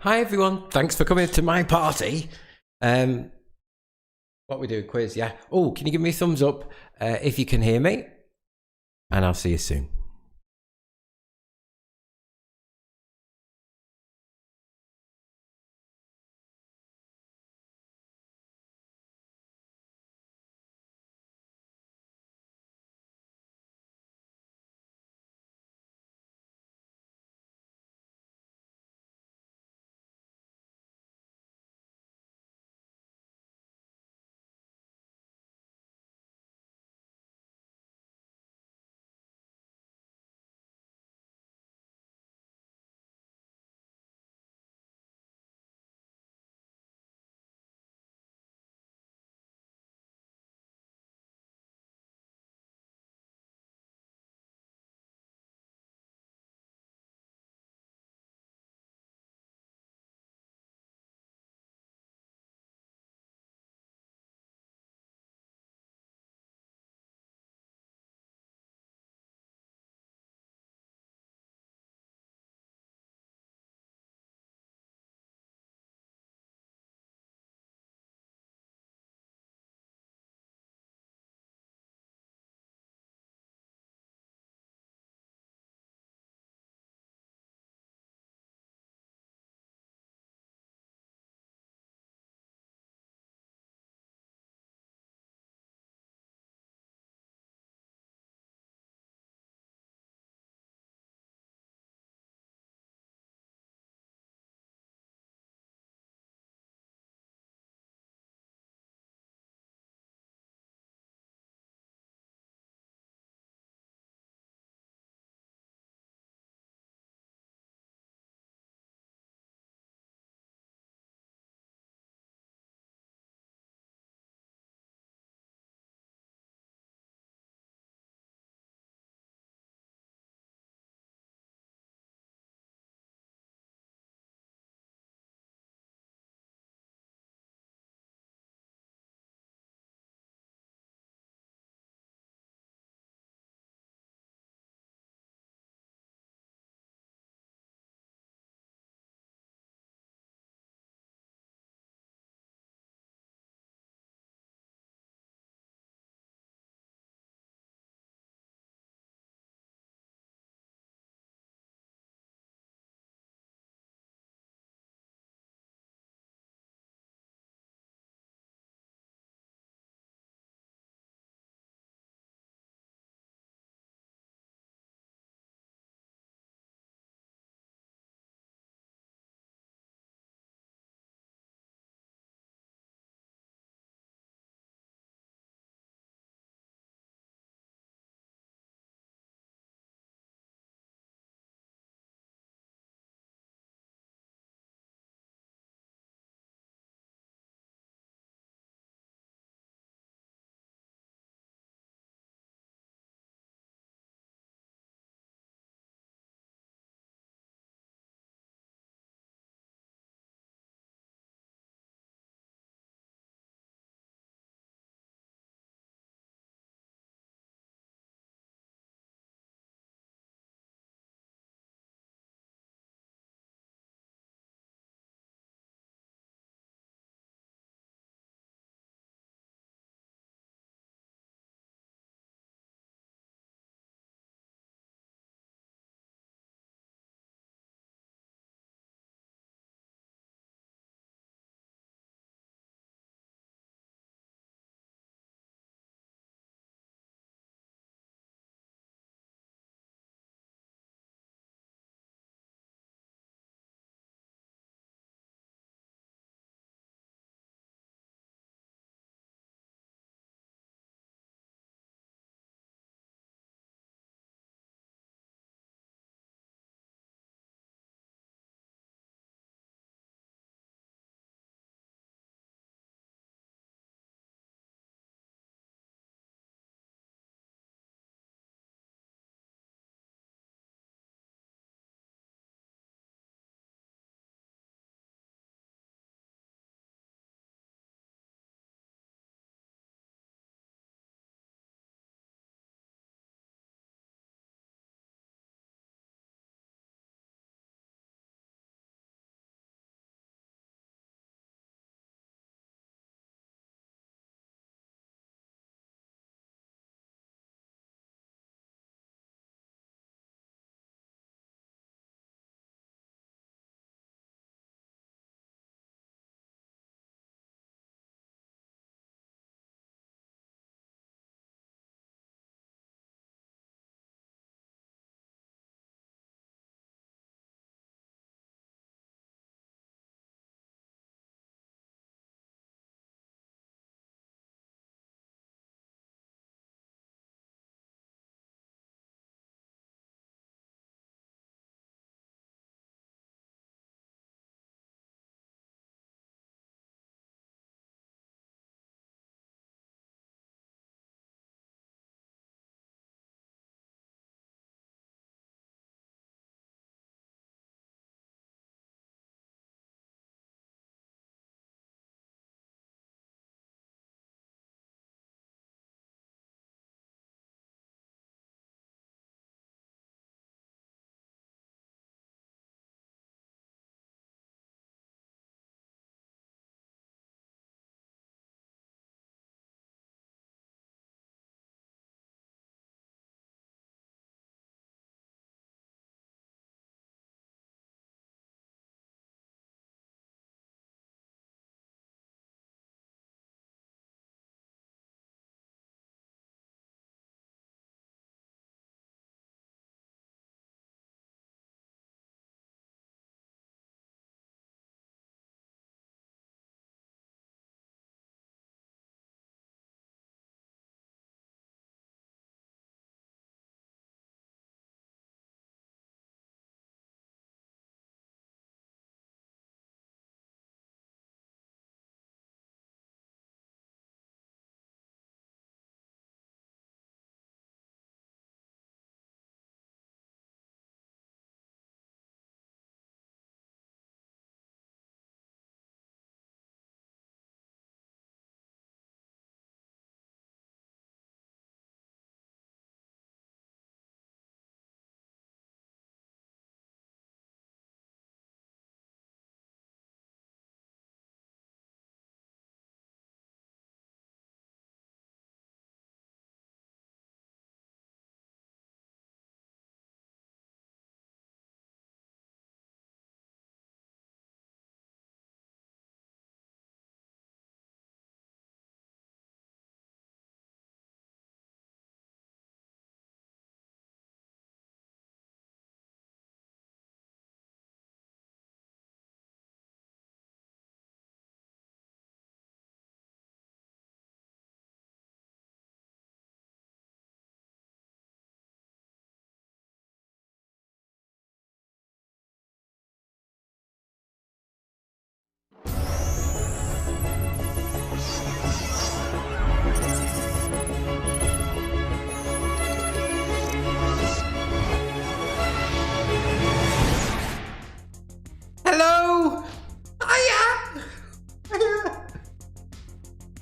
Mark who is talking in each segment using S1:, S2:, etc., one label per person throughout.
S1: Hi everyone, thanks for coming to my party. What we do, quiz, yeah. Oh, can you give me a thumbs up if you can hear me? And I'll see you soon.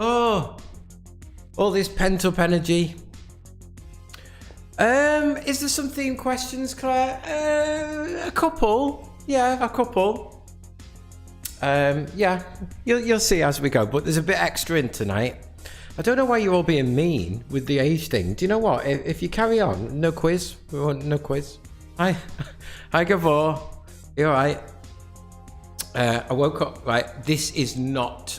S1: Oh, all this pent up energy. Is there some theme questions, Claire? A couple. Yeah, a couple. Yeah, you'll see as we go. But there's a bit extra in tonight. I don't know why you're all being mean with the age thing. Do you know what? If you carry on, no quiz. We want no quiz. Hi, Gavor. You all right? I woke up. Right, this is not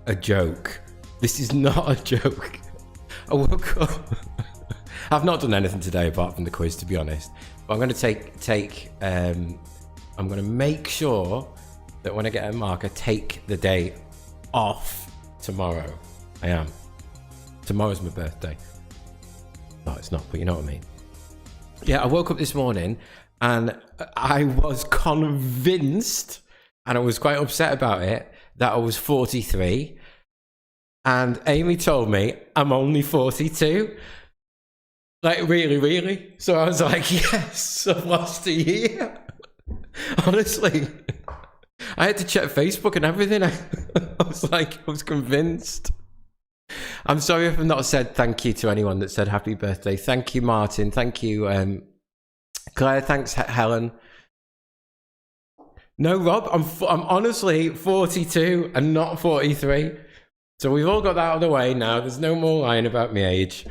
S1: a joke. This is not a joke. I woke up. I've not done anything today apart from the quiz, to be honest. But I'm going to I'm going to make sure that when I get a mark, I take the day off tomorrow. I am. Tomorrow's my birthday. No, it's not, but you know what I mean. Yeah, I woke up this morning and I was convinced, and I was quite upset about it, that I was 43. And Amy told me I'm only 42. Like, really? So I was like, yes, I've lost a year. Honestly. I had to check Facebook and everything. I was convinced. I'm sorry if I've not said thank you to anyone that said happy birthday. Thank you, Martin. Thank you, Claire. Thanks, Helen. No, Rob, I'm honestly 42 and not 43. So we've all got that out of the way now. There's no more lying about my age.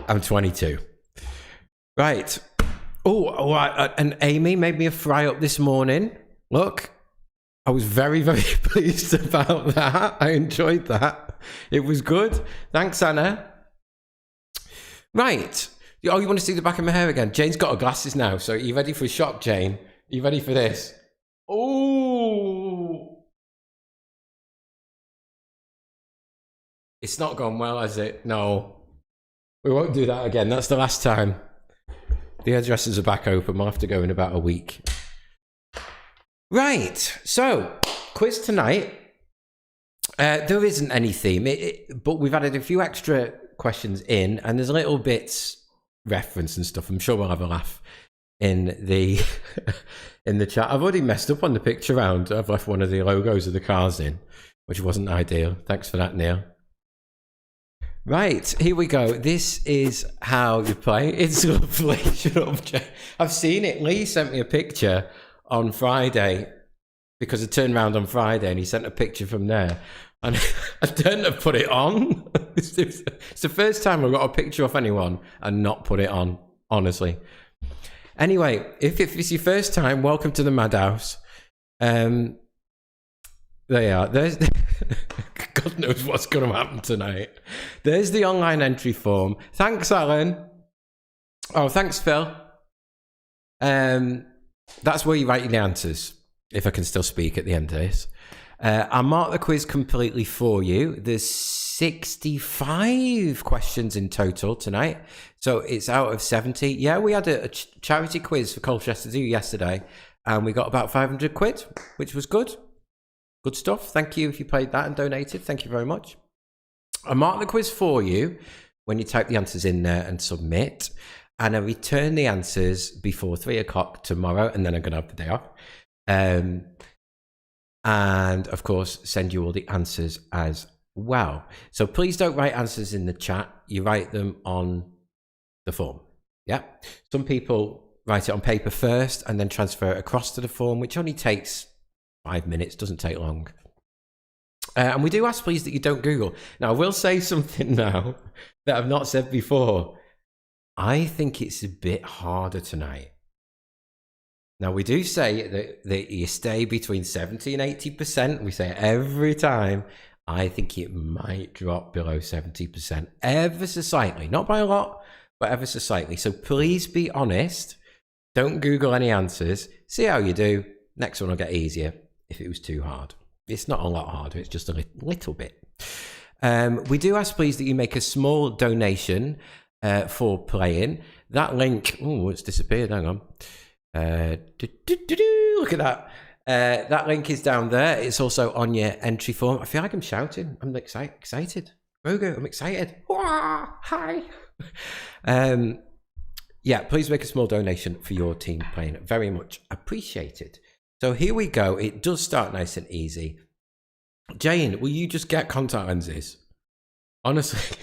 S1: I'm 22. Right. Oh, and Amy made me a fry up this morning. Look, I was very, very pleased about that. I enjoyed that. It was good. Thanks, Anna. Right. Oh, you want to see the back of my hair again? Jane's got her glasses now. So are you ready for a shock, Jane? Are you ready for this? Oh. It's not gone well, has it? No. We won't do that again. That's the last time. The hairdressers are back open. We'll have to go in about a week. Right. So, quiz tonight. There isn't any theme, but we've added a few extra questions in, and there's little bits reference and stuff. I'm sure we'll have a laugh in the in the chat. I've already messed up on the picture round. I've left one of the logos of the cars in, which wasn't ideal. Thanks for that, Neil. Right, here we go. This is how you play. It's lovely. Shut up, Jay. I've seen it. Lee sent me a picture on Friday because I turned around on Friday and he sent a picture from there. And I turned to put it on. It's the first time I got a picture of anyone and not put it on, honestly. Anyway, if it's your first time, welcome to the Madhouse. There you are. There's God knows what's going to happen tonight. There's the online entry form. Thanks, Alan. Oh, thanks, Phil. That's where you write the answers, if I can still speak at the end of this. I'll mark the quiz completely for you. There's 65 questions in total tonight. So it's out of 70. Yeah, we had a charity quiz for Colchester Zoo yesterday, and we got about 500 quid, which was good. Good stuff. Thank you if you played that and donated. Thank you very much. I mark the quiz for you when you type the answers in there and submit. And I return the answers before 3 o'clock tomorrow, and then I'm going to have the day off. And of course, send you all the answers as well. So please don't write answers in the chat. You write them on the form. Yeah. Some people write it on paper first and then transfer it across to the form, which only takes 5 minutes, doesn't take long. And we do ask, please, that you don't Google. Now, I will say something now that I've not said before. I think it's a bit harder tonight. Now, we do say that you stay between 70 and 80%. We say it every time. I think it might drop below 70%, ever so slightly. Not by a lot, but ever so slightly. So please be honest. Don't Google any answers. See how you do. Next one will get easier if it was too hard. It's not a lot harder. It's just a little bit. We do ask, please, that you make a small donation for playing. That link, oh, it's disappeared. Hang on. Look at that. That link is down there. It's also on your entry form. I feel like I'm shouting. I'm excited. Rogo, I'm excited. Hi. Yeah, please make a small donation for your team playing. Very much appreciated. So here we go. It does start nice and easy. Jane, will you just get contact lenses? Honestly.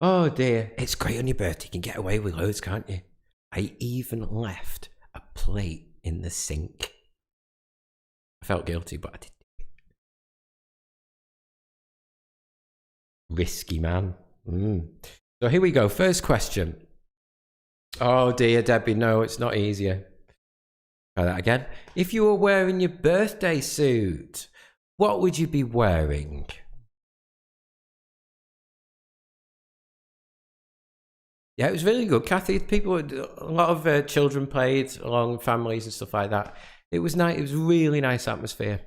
S1: Oh dear. It's great on your birthday. You can get away with loads, can't you? I even left a plate in the sink. I felt guilty, but I did. Risky man. So here we go. First question. Oh dear, Debbie. No, it's not easier. Try that again. If you were wearing your birthday suit, what would you be wearing? Yeah, it was really good. Kathy, people, a lot of children played along, families and stuff like that. It was nice. It was really nice atmosphere.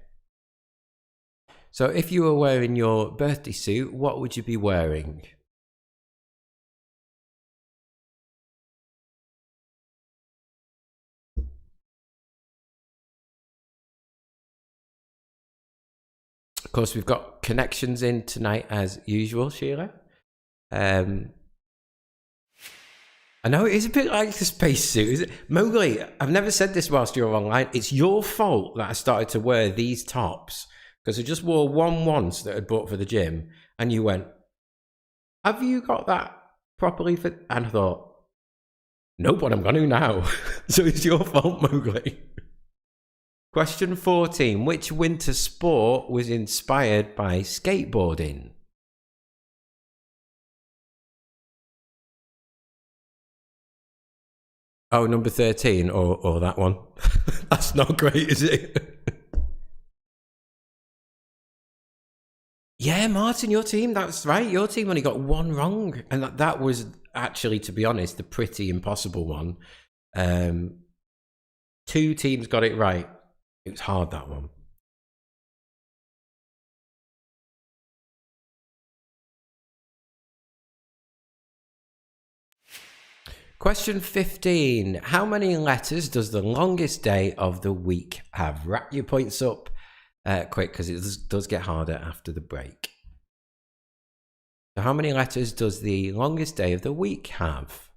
S1: So if you were wearing your birthday suit, what would you be wearing? Of course, we've got connections in tonight as usual, Sheila. I know it is a bit like a spacesuit, is it? Mowgli, I've never said this whilst you're online. It's your fault that I started to wear these tops because I just wore one once that I'd bought for the gym, and you went, "Have you got that properly fit?" And I thought, "Nope, but I'm going to now." So it's your fault, Mowgli. Question 14. Which winter sport was inspired by skateboarding? Oh, number 13 or that one. That's not great, is it? Yeah, Martin, your team, that's right. Your team only got one wrong. And that was actually, to be honest, the pretty impossible one. Two teams got it right. It was hard, that one. Question 15. How many letters does the longest day of the week have? Wrap your points up quick because it does get harder after the break. So how many letters does the longest day of the week have?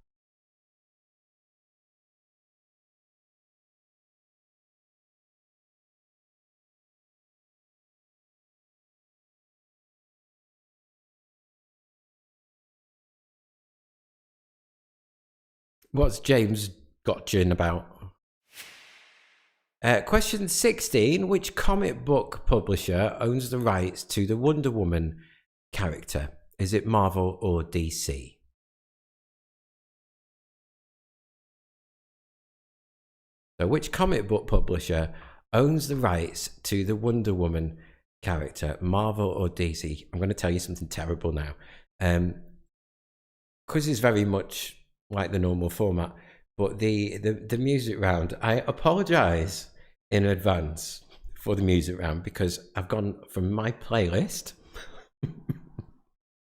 S1: What's James got gin about? Question 16. Which comic book publisher owns the rights to the Wonder Woman character? Is it Marvel or DC? So which comic book publisher owns the rights to the Wonder Woman character, Marvel or DC? I'm going to tell you something terrible now. Quiz is very much like the normal format, but the music round, I apologize in advance for the music round because I've gone from my playlist and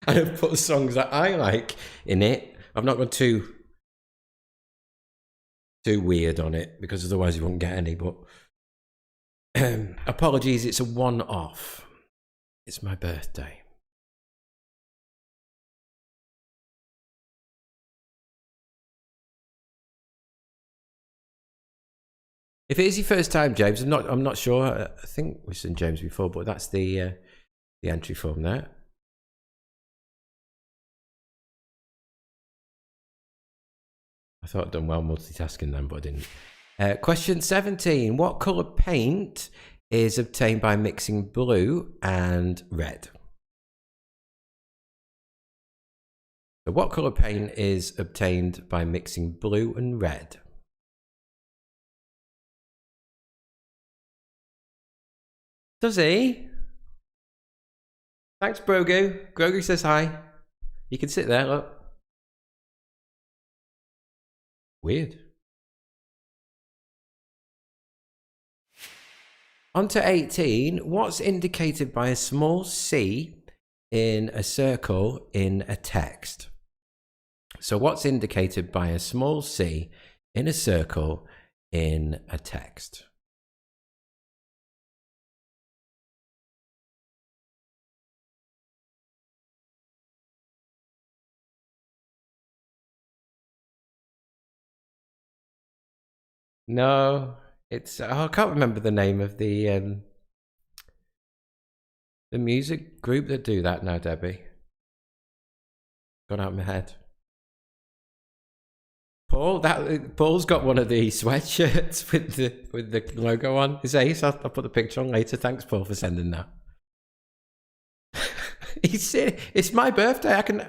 S1: I've put songs that I like in it. I've not gone too weird on it because otherwise you won't get any, but apologies, it's a one-off. It's my birthday. If it is your first time, James, I'm not sure. I think we've seen James before, but that's the entry form there. I thought I'd done well multitasking then, but I didn't. Question 17. What colour paint is obtained by mixing blue and red? So what colour paint is obtained by mixing blue and red? Does he? Thanks, Brogu. Grogu says hi. You can sit there, look. Weird. On to 18. What's indicated by a small c in a circle in a text? So what's indicated by a small c in a circle in a text? No, it's I can't remember the name of the The music group that do that now, Debbie. Gone out of my head. Paul's got one of the sweatshirts with the logo on. It's ace. I'll put the picture on later. Thanks, Paul, for sending that. It's my birthday. I can.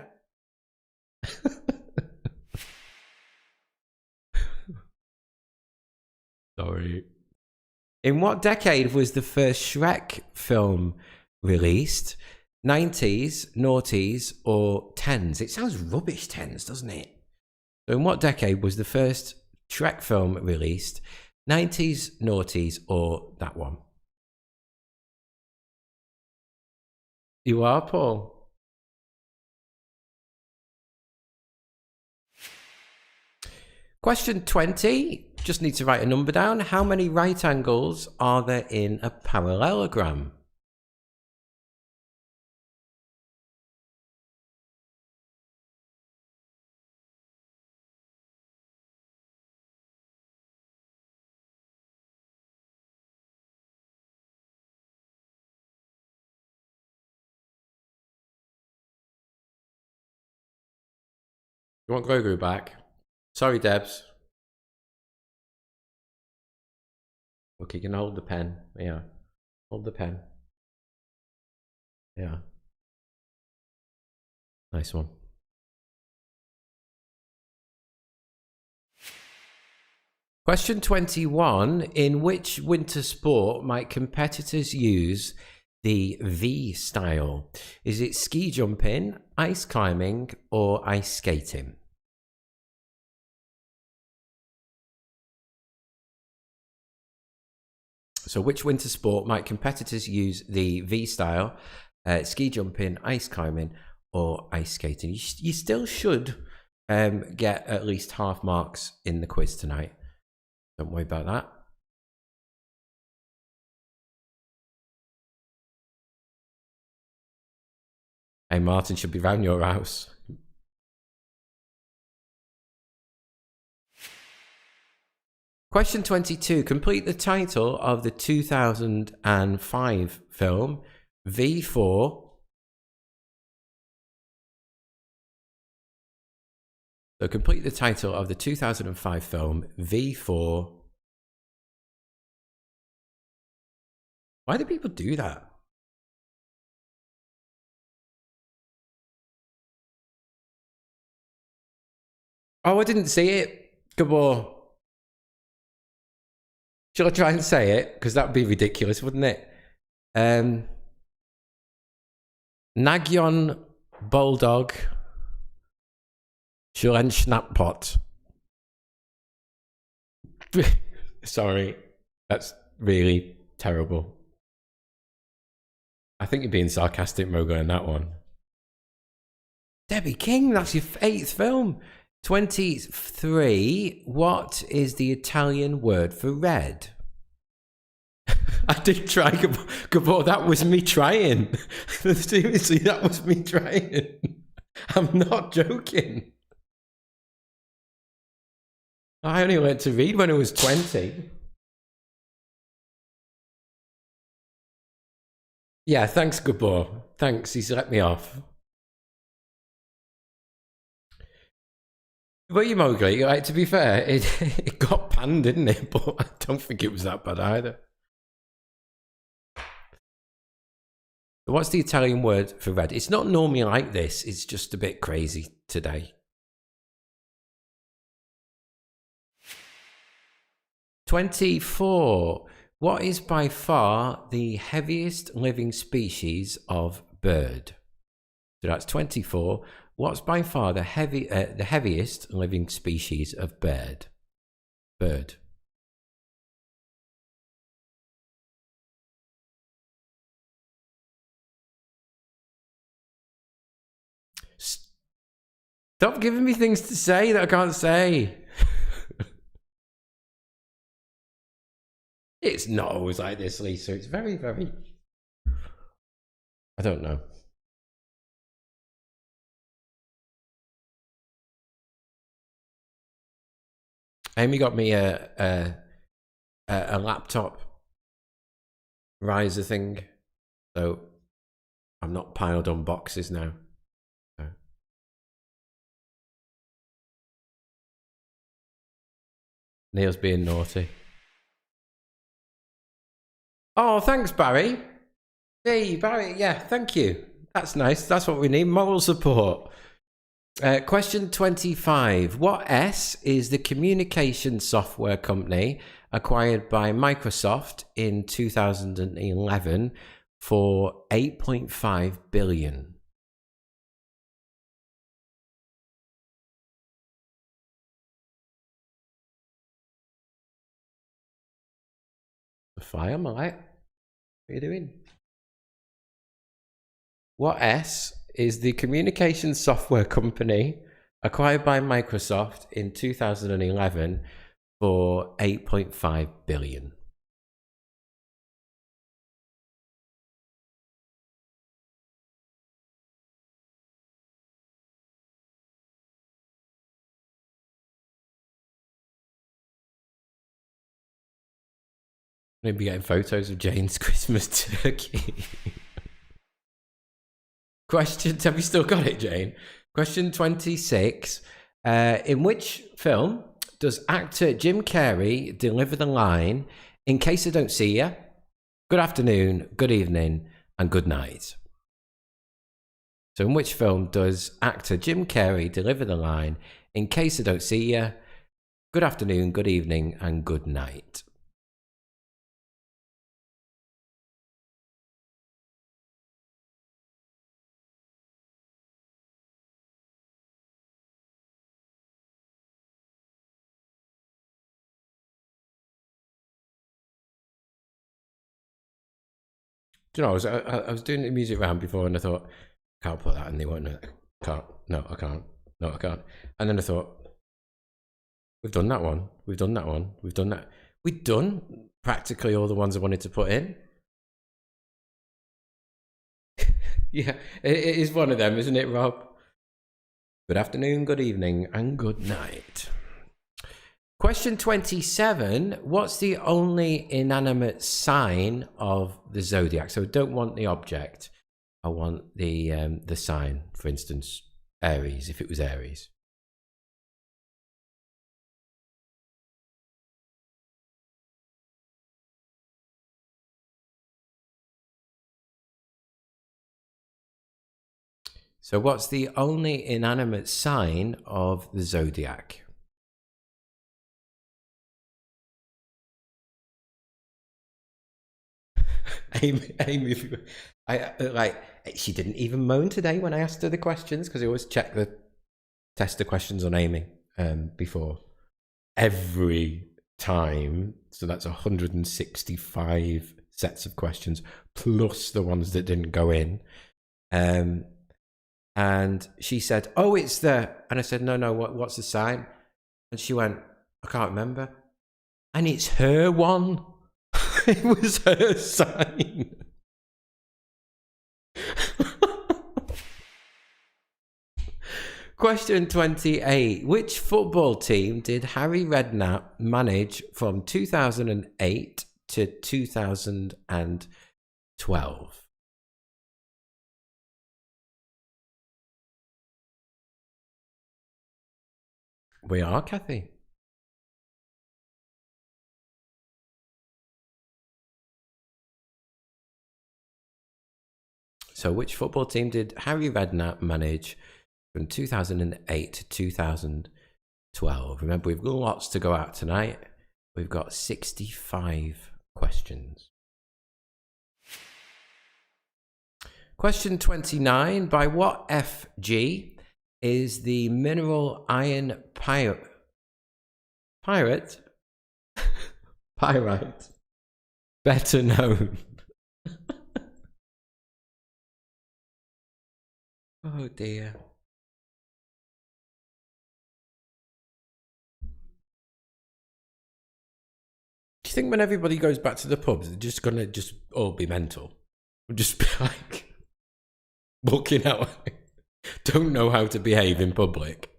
S1: Sorry. In what decade was the first Shrek film released? 90s, noughties, or 10s? It sounds rubbish, 10s, doesn't it? So in what decade was the first Shrek film released? 90s, noughties, or that one? You are, Paul. Question 20. Just need to write a number down. How many right angles are there in a parallelogram? You want Grogu back? Sorry, Debs. Okay, you can hold the pen. Yeah. Hold the pen. Yeah. Nice one. Question 21. In which winter sport might competitors use the V style? Is it ski jumping, ice climbing, or ice skating? So which winter sport might competitors use the V style? Ski jumping, ice climbing, or ice skating? You still should get at least half marks in the quiz tonight. Don't worry about that. Hey, Martin should be round your house. Question 22. Complete the title of the 2005 film V4. So complete the title of the 2005 film V4. Why do people do that? Oh, I didn't see it. Gabor. Shall I try and say it? Because that would be ridiculous, wouldn't it? Nagyon Bulldog Schulenschnappot. Sorry, that's really terrible. I think you're being sarcastic, Mogo, in that one. Debbie King, that's your 8th film. 23. What is the Italian word for red? I did try, Gabor. That was me trying. Seriously, that was me trying. I'm not joking. I only learned to read when I was 20. Yeah, thanks, Gabor. Thanks, he's let me off. But you, Mowgli, like, to be fair, it got panned, didn't it? But I don't think it was that bad either. What's the Italian word for red? It's not normally like this. It's just a bit crazy today. 24. What is by far the heaviest living species of bird? So that's 24. What's by far the heaviest living species of bird? Stop giving me things to say that I can't say. It's not always like this, Lisa. It's very, very... I don't know. Amy got me a laptop riser thing, so I'm not piled on boxes now. So. Neil's being naughty. Oh, thanks, Barry. Hey, Barry. Yeah, thank you. That's nice. That's what we need. Moral support. Question 25. What S is the communication software company acquired by Microsoft in 2011 for $8.5 billion? Fire, Malay. What are you doing? What S is the communication software company acquired by Microsoft in 2011 for $8.5 billion? I'm going to be getting photos of Jane's Christmas turkey. Questions, have you still got it, Jane? Question 26. In which film does actor Jim Carrey deliver the line, "In case I don't see you, good afternoon, good evening, and good night"? So in which film does actor Jim Carrey deliver the line, "In case I don't see you, good afternoon, good evening, and good night"? Do you know, I was doing the music round before and I thought, I can't put that in the one. I can't. No, I can't. No, I can't. And then I thought, we've done that one. We've done that one. We've done that. We've done practically all the ones I wanted to put in. Yeah, it is one of them, isn't it, Rob? Good afternoon, good evening, and good night. Question 27. What's the only inanimate sign of the zodiac? So I don't want the object. I want the sign. For instance, Aries, if it was Aries. So what's the only inanimate sign of the zodiac? Amy, she didn't even moan today when I asked her the questions, because I always check the test the questions on Amy before every time. So that's 165 sets of questions plus the ones that didn't go in. And she said, "Oh, it's the," and I said, no, what's the sign? And she went, "I can't remember." And it's her one. It was her sign. Question 28. Which football team did Harry Redknapp manage from 2008 to 2012? We are, Kathy. So which football team did Harry Redknapp manage from 2008 to 2012? Remember, we've got lots to go out tonight. We've got 65 questions. Question 29. By what FG is the mineral iron pyrite better known? Oh dear. Do you think when everybody goes back to the pubs, they're just gonna just all be mental? Just be like walking out, don't know how to behave in public.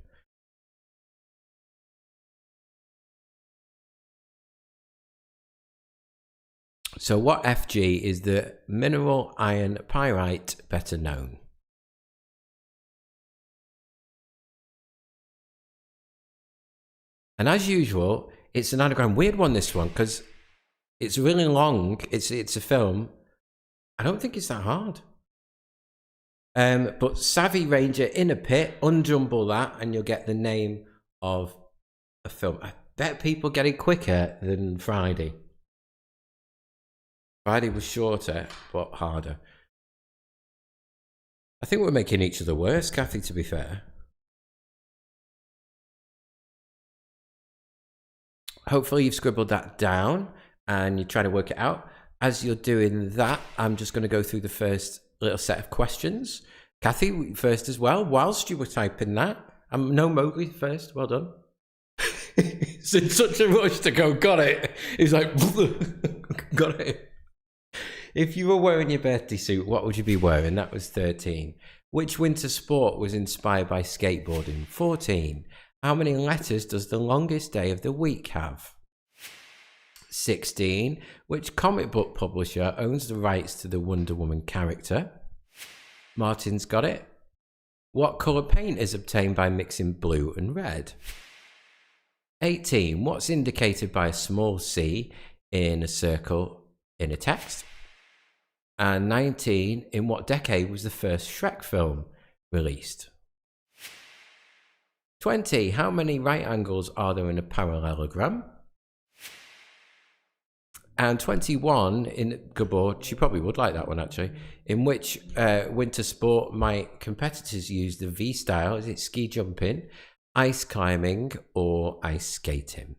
S1: So what FG is the mineral iron pyrite better known? And as usual, it's an anagram. Weird one, this one, because it's really long. It's a film. I don't think it's that hard. But Savvy Ranger in a pit, unjumble that, and you'll get the name of a film. I bet people get it quicker than Friday. Friday was shorter, but harder. I think we're making each other worse, Kathy, to be fair. Hopefully you've scribbled that down and you're trying to work it out. As you're doing that, I'm just going to go through the first little set of questions. Kathy, first as well, whilst you were typing that. No, Mowgli first. Well done. It's in such a rush to go, got it. He's like, got it. If you were wearing your birthday suit, what would you be wearing? That was 13. Which winter sport was inspired by skateboarding? 14. How many letters does the longest day of the week have? 16. Which comic book publisher owns the rights to the Wonder Woman character? Martin's got it. What colour paint is obtained by mixing blue and red? 18. What's indicated by a small c in a circle in a text? And 19. In what decade was the first Shrek film released? 20. How many right angles are there in a parallelogram? And 21, in Gabor, she probably would like that one actually. In which winter sport might competitors use the V style? Is it ski jumping, ice climbing, or ice skating?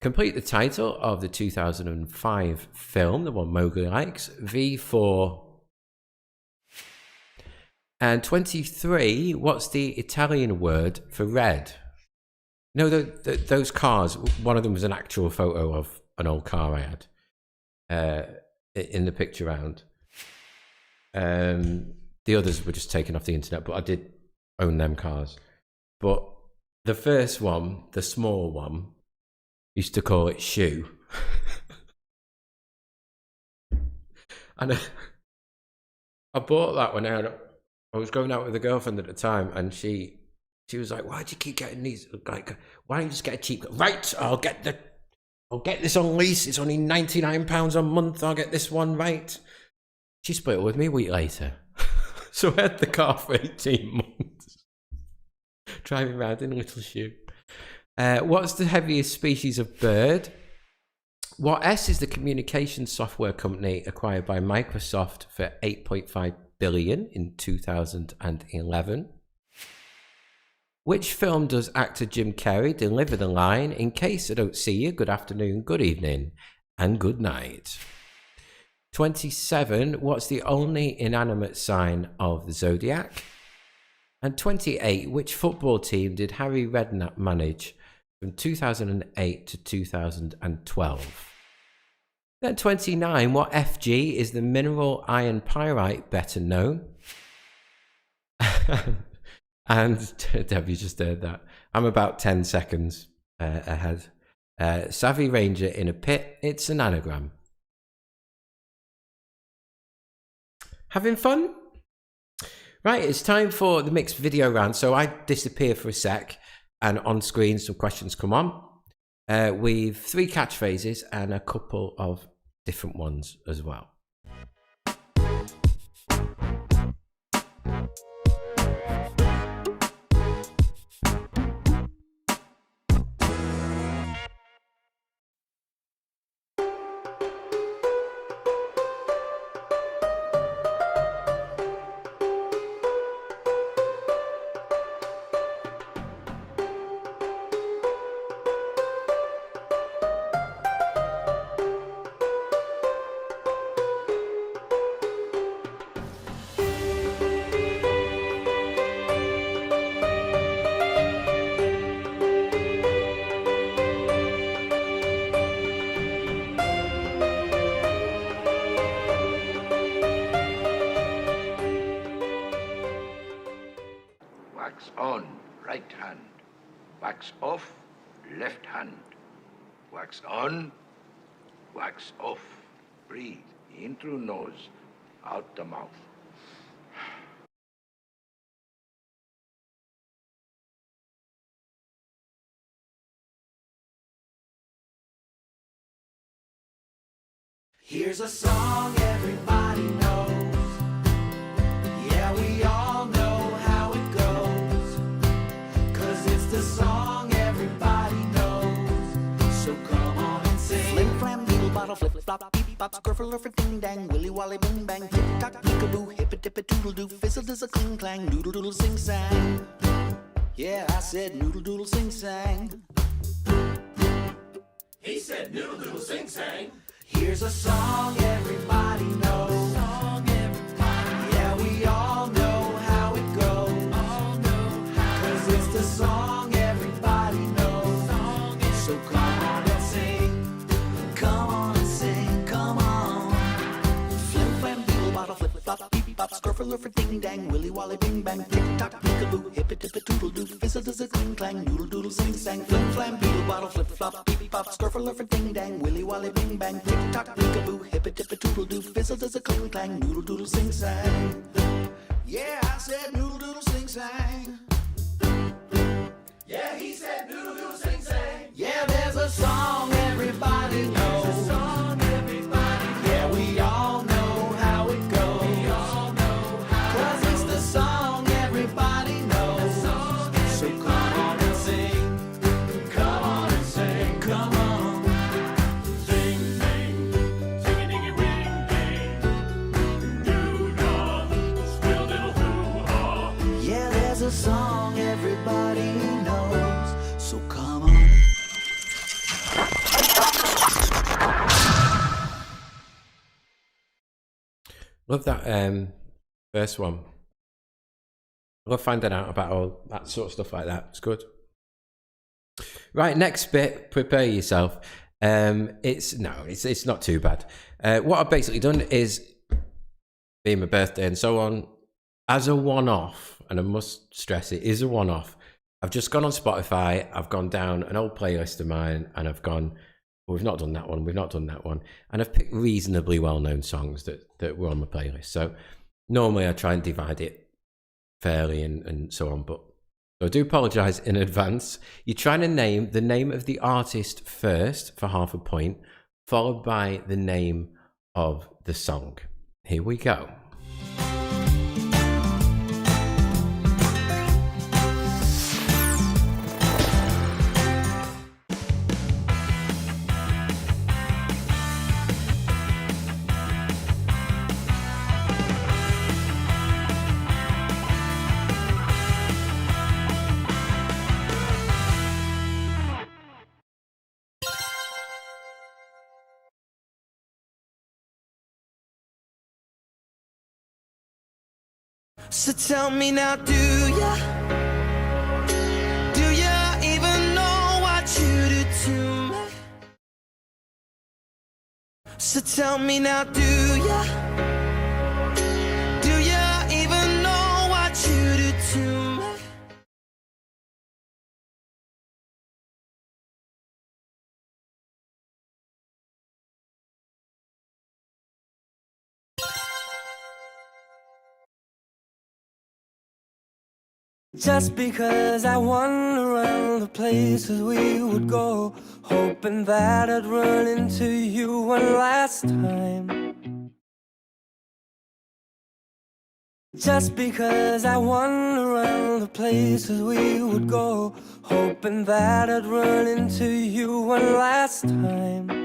S1: Complete the title of the 2005 film, the one Mowgli likes. V for... And 23, what's the Italian word for red? No, those cars, one of them was an actual photo of an old car I had in the picture round. The others were just taken off the internet, but I did own them cars. But the first one, the small one, used to call it shoe. And I bought that when I was going out with a girlfriend at the time, and she was like, "Why do you keep getting these? Like, why don't you just get a cheap?" Right, I'll get this on lease. It's only £99 a month. I'll get this one, right. She split it with me a week later. So I had the car for 18 months, driving around in a little shoe. What's the heaviest species of bird? What S is the communication software company acquired by Microsoft for $8.5 billion in 2011? Which film does actor Jim Carrey deliver the line, "In case I don't see you, good afternoon, good evening, and good night"? 27. What's the only inanimate sign of the zodiac? And 28. Which football team did Harry Redknapp manage from 2008 to 2012? Then 29. What FG is the mineral iron pyrite better known? And Debbie just heard that. I'm about 10 seconds ahead. Savvy Ranger in a pit. It's an anagram. Having fun? Right, it's time for the mixed video round. So I disappear for a sec, and on screen some questions come on. We've 3 catchphrases and a couple of different ones as well.
S2: Wax on, right hand. Wax off, left hand. Wax on, Wax off. Breathe. In through nose, out the mouth.
S3: Here's a song everybody knows. Yeah, we all know how it goes. 'Cause it's the song everybody knows. So come on and sing. Flim flam beetle bottle flip flop beep bop scruffle lurfer ding dang willy wally bing bang tick tock peekaboo hip it dip it doodle doo fizzle does a cling clang noodle doodle sing sang. Yeah, I said noodle doodle sing sang. He said noodle doodle sing sang. Here's a song everybody knows. Yeah, we all know how it goes. 'Cause it's the song everybody knows. So come on and sing. Come on and sing, come on. Flim flam beetle bottle flip flop beep bop scruffle lurfer ding dang willy wally bing bang tick tock peekaboo hip it dip it doodle doo fizzle does a cling clang noodle doodle sing sang. Flim flam beetle bottle flip flop beep bop scruffle lurfer ding dang willy wally bing bang tick tock peekaboo hip it dip it doodle doo fizzle does a cling clang noodle doodle sing sang. Yeah, I said noodle doodle sing sang. Yeah, he said noodle doodle sing sang. Yeah, there's a song everybody knows. There's a song everybody knows. Yeah, we all know how it goes. We all know how. 'Cause it's the song everybody knows. So come on and sing. Come on and sing. Come on.
S4: Sing, sing, sing-a-dingy ring, ding. Doo-dah, squeal diddle hoo-ha.
S3: Yeah, there's a song everybody knows. So come on.
S1: Love that first one. Love finding out about all that sort of stuff like that. It's good. Right, next bit. Prepare yourself. It's not too bad. What I've basically done is, being my birthday and so on, as a one-off, and I must stress it is a one-off. I've just gone on Spotify. I've gone down an old playlist of mine, and I've gone, well, we've not done that one. We've not done that one. And I've picked reasonably well-known songs that were on my playlist. So normally I try and divide it fairly and so on. But so I do apologise in advance. You're trying to name the name of the artist first for half a point, followed by the name of the song. Here we go.
S3: So tell me now, do ya even know what you did to me? So tell me now, do ya even know what you did to me? Just because I wander around the places we would go, hoping that I'd run into you one last time. Just because I wander around the places we would go, hoping that I'd run into you one last time.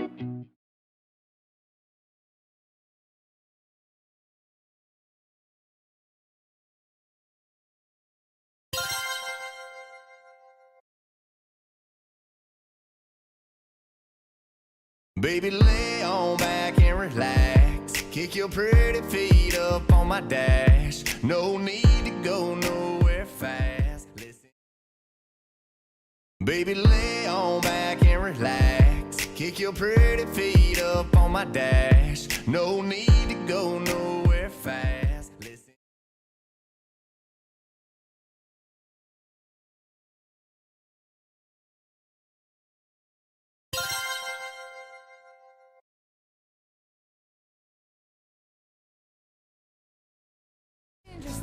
S5: Baby, lay on back and relax. Kick your pretty feet up on my dash. No need to go nowhere fast. Listen. Baby, lay on back and relax. Kick your pretty feet up on my dash. No need to go nowhere fast. Listen.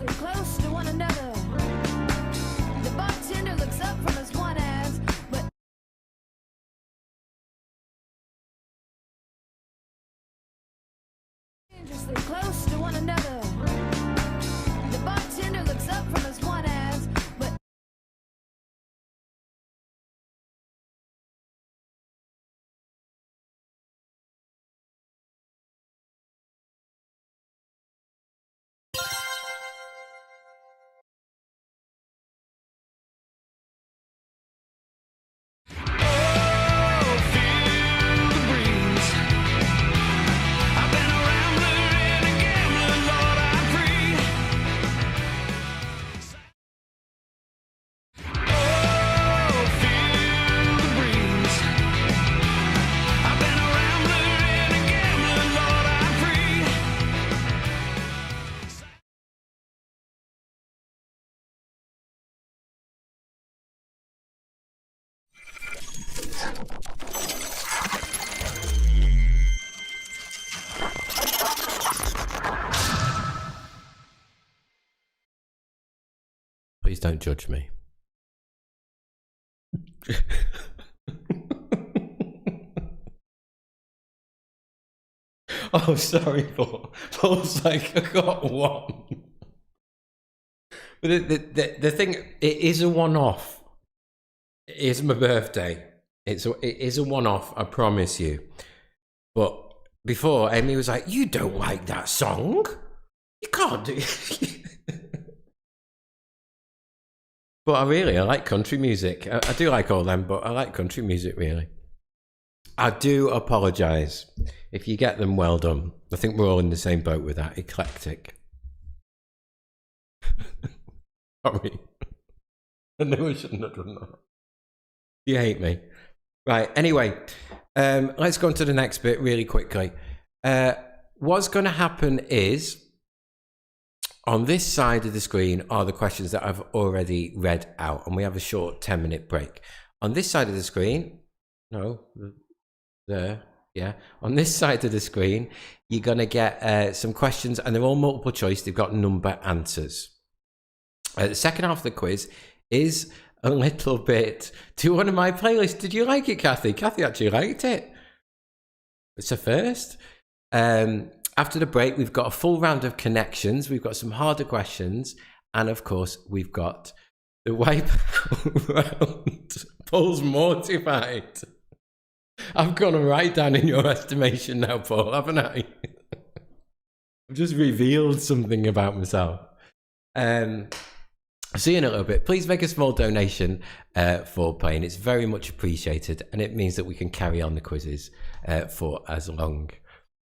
S6: dangerously close to one another. The bartender looks up from his one eyes, but dangerously close to one another. The bartender looks up from his one eyes, but
S1: Please don't judge me. Oh, sorry, Paul. Paul's like, I got one. But the thing, it is a one-off. It is my birthday. It is a one-off, I promise you. But before, Amy was like, you don't like that song? You can't do it. But I like country music. I do like all them, but I like country music, really. I do apologise. If you get them, well done. I think we're all in the same boat with that. Eclectic. Sorry. I knew I shouldn't have done that. You hate me. Right, anyway, let's go on to the next bit really quickly. What's going to happen is, on this side of the screen are the questions that I've already read out, and we have a short 10-minute break. On this side of the screen, no, there, yeah. On this side of the screen, you're going to get some questions, and they're all multiple choice. They've got number answers. The second half of the quiz is a little bit to one of my playlists. Did you like it, Kathy? Kathy actually liked it. It's a first. After the break, we've got a full round of connections. We've got some harder questions. And of course, we've got the wipeout round. Paul's mortified. I've gone right down in your estimation now, Paul, haven't I? I've just revealed something about myself. See you in a little bit. Please make a small donation for playing. It's very much appreciated. And it means that we can carry on the quizzes for as long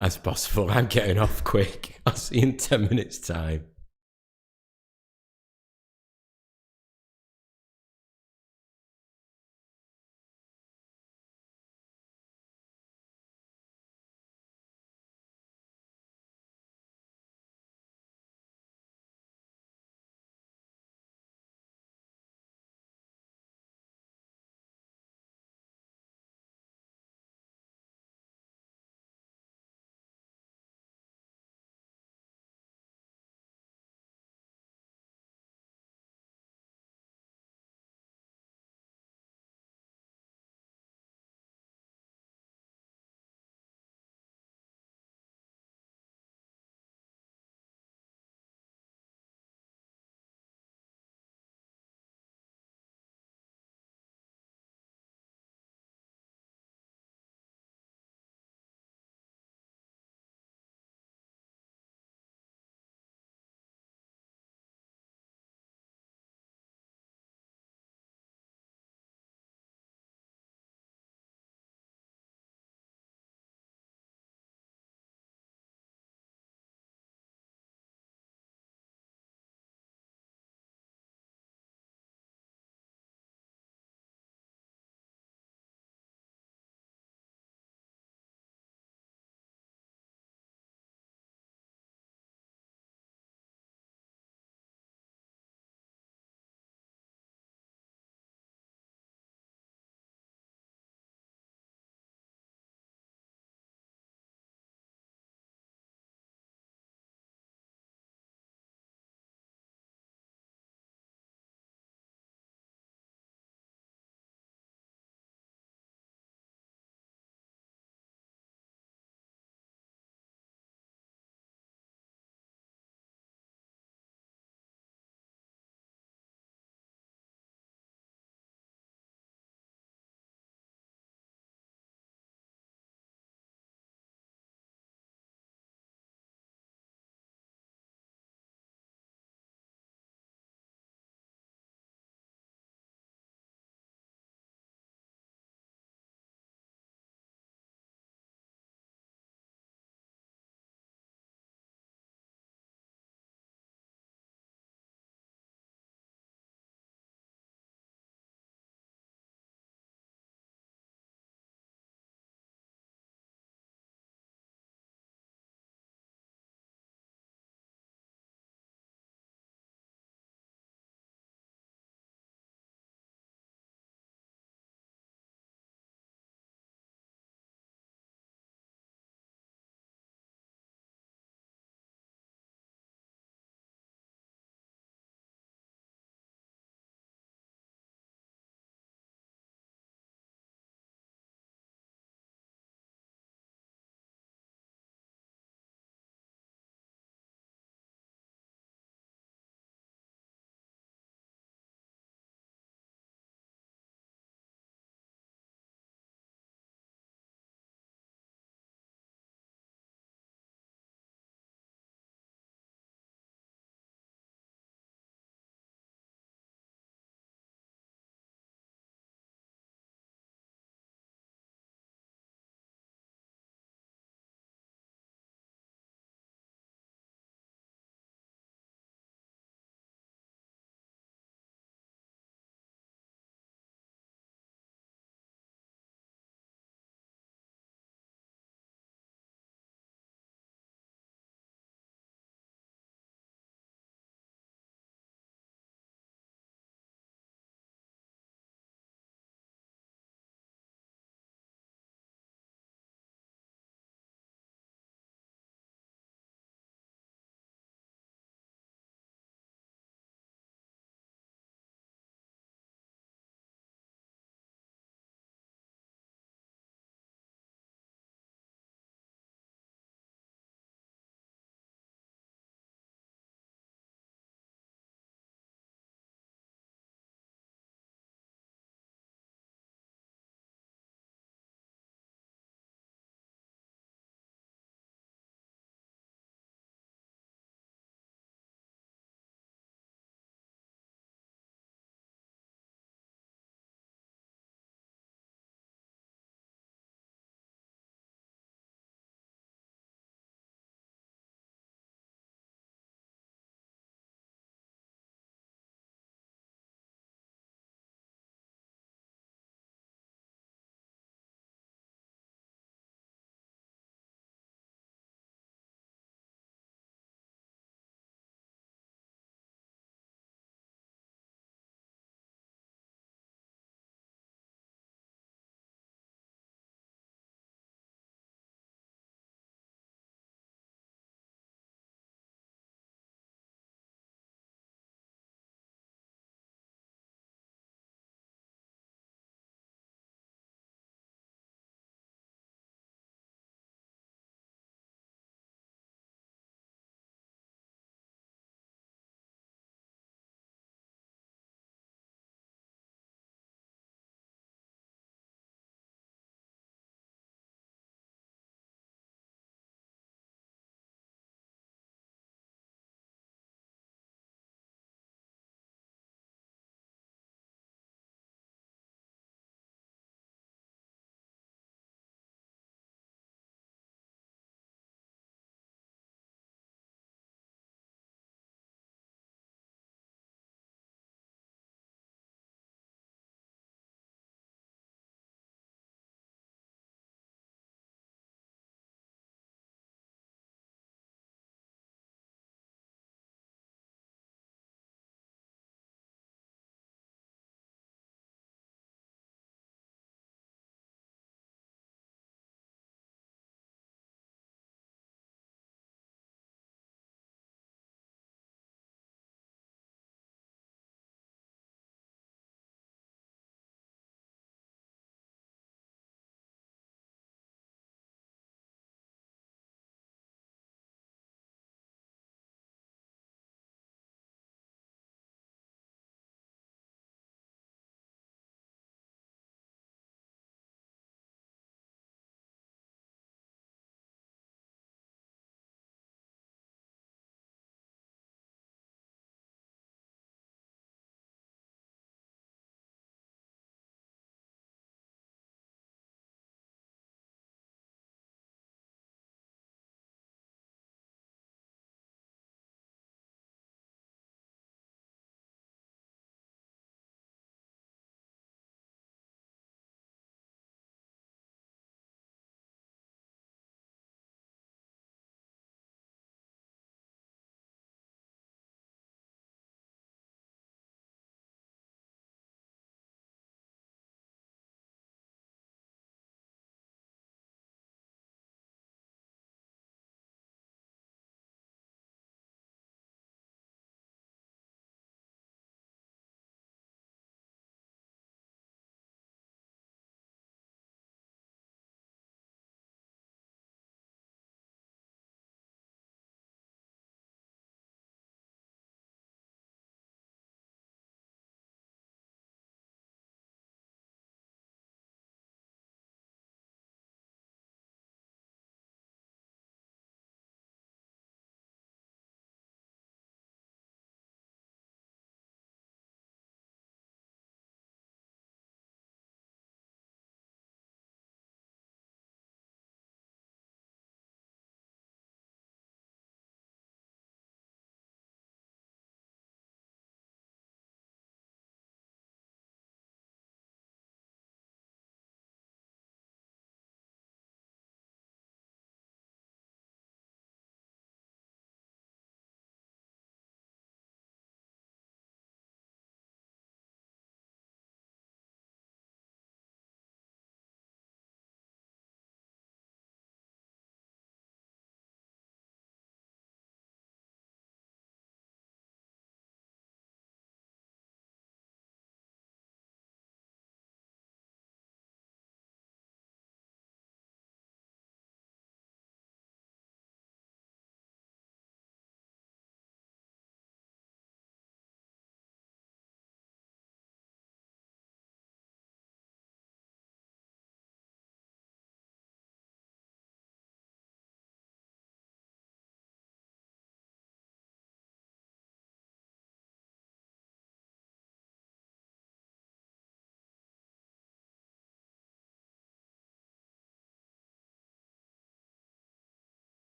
S1: as possible. I'm getting off quick. I'll see you in 10 minutes time.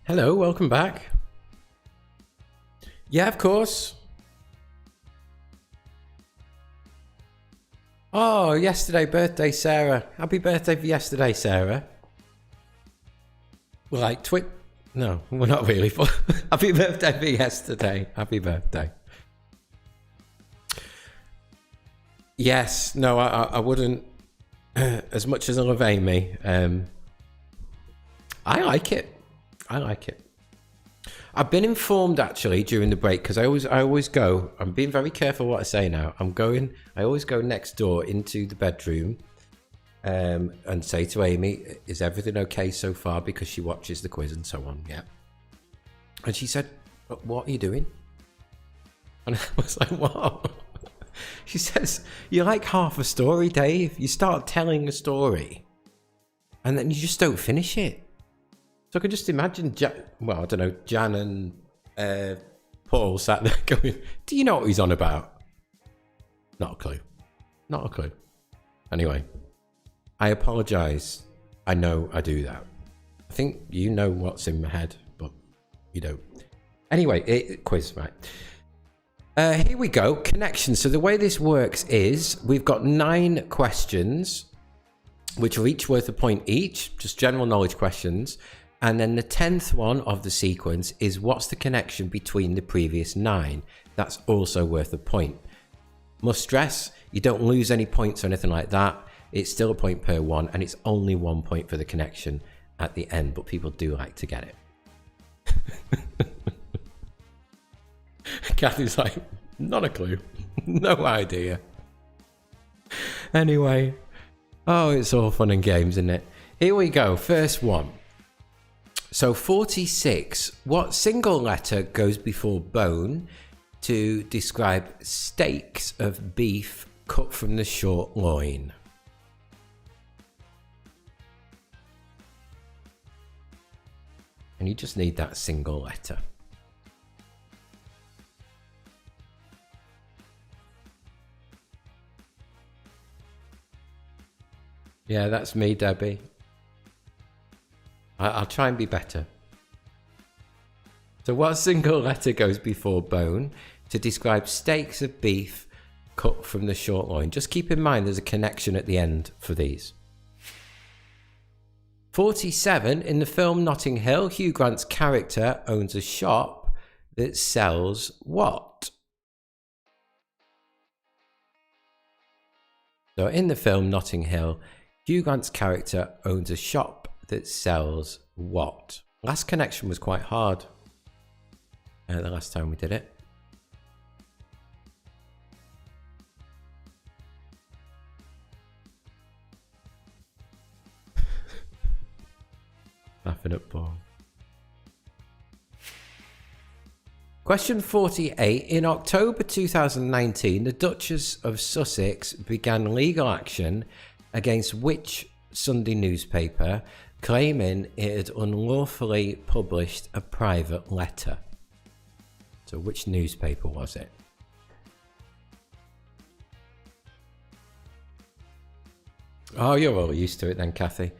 S1: Hello, welcome back. Yeah, of course. Oh, yesterday birthday, Sarah. Happy birthday for yesterday, Sarah. Well, like no, we're not really. Happy birthday for yesterday. Happy birthday. Yes, no, I wouldn't. As much as I love Amy, I like it. I like it. I've been informed actually during the break because I always go. I'm being very careful what I say now. I always go next door into the bedroom, and say to Amy, "Is everything okay so far?" Because she watches the quiz and so on. Yeah. And she said, "What are you doing?" And I was like, "What?" She says, "You're like half a story, Dave. You start telling a story, and then you just don't finish it." So I can just imagine, I don't know, Jan and Paul sat there going, "Do you know what he's on about?" Not a clue. Not a clue. Anyway, I apologise. I know I do that. I think you know what's in my head, but you don't. Anyway, quiz, right. Here we go. Connections. So the way this works is we've got 9 questions, which are each worth a point each, just general knowledge questions. And then the 10th one of the sequence is what's the connection between the previous 9? That's also worth a point. Must stress, you don't lose any points or anything like that. It's still a point per one, and it's only 1 point for the connection at the end, but people do like to get it. Kathy's like, not a clue. No idea. Anyway. Oh, it's all fun and games, isn't it? Here we go. First one. So 46. What single letter goes before bone to describe steaks of beef cut from the short loin? And you just need that single letter. Yeah, that's me, Debbie. I'll try and be better. So what single letter goes before bone to describe steaks of beef cut from the short loin? Just keep in mind there's a connection at the end for these. 47. In the film Notting Hill, Hugh Grant's character owns a shop that sells what? So in the film Notting Hill, Hugh Grant's character owns a shop that sells what? Last connection was quite hard. The last time we did it. Laughing at Paul. Question 48. In October 2019, the Duchess of Sussex began legal action against which Sunday newspaper, claiming it had unlawfully published a private letter? So which newspaper was it? Oh, you're all used to it then, Kathy.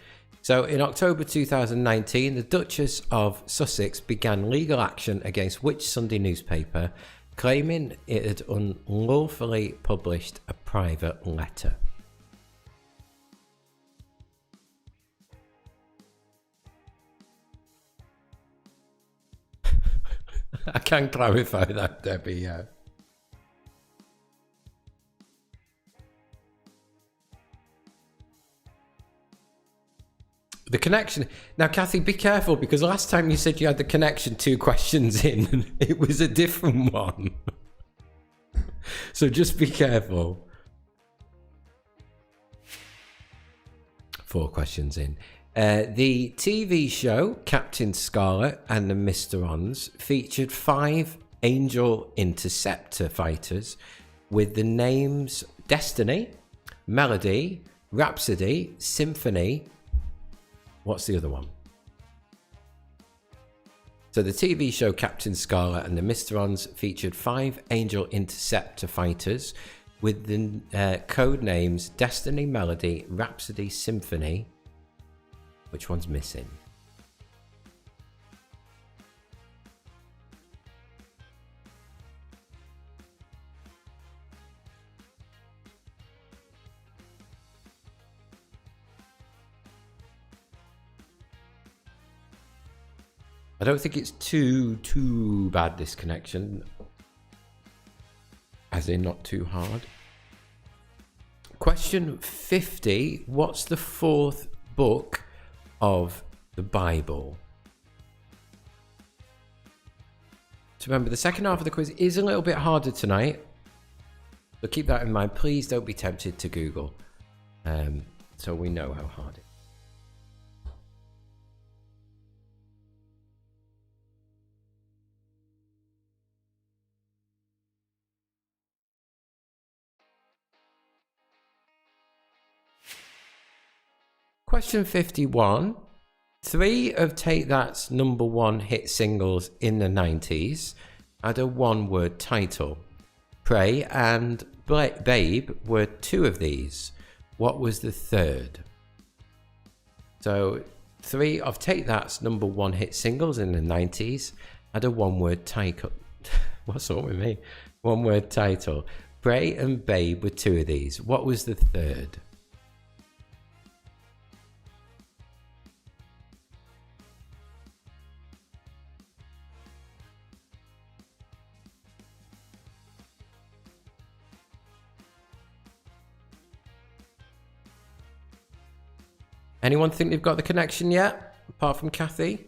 S1: So in October 2019, the Duchess of Sussex began legal action against which Sunday newspaper, claiming it had unlawfully published a private letter? I can clarify that, Debbie, yeah. The connection. Now, Kathy, be careful, because last time you said you had the connection 2 questions in, and it was a different one. So just be careful. 4 questions in. The TV show Captain Scarlet and the Mysterons featured 5 Angel Interceptor fighters with the names Destiny, Melody, Rhapsody, Symphony. What's the other one? So the TV show Captain Scarlet and the Mysterons featured 5 Angel Interceptor fighters with the code names Destiny, Melody, Rhapsody, Symphony. Which one's missing? I don't think it's too bad, this connection. As in not too hard. Question 50. What's the fourth book of the Bible? So remember, the second half of the quiz is a little bit harder tonight. So keep that in mind. Please don't be tempted to Google. So we know how hard it is. Question 51. 3 of Take That's #1 hit singles in the 90s had a one-word title. Pray and Babe were 2 of these. What was the third? So 3 of Take That's #1 hit singles in the 90s had a one-word title. What's wrong with me? One-word title. Pray and Babe were 2 of these. What was the third? Anyone think they've got the connection yet? Apart from Kathy?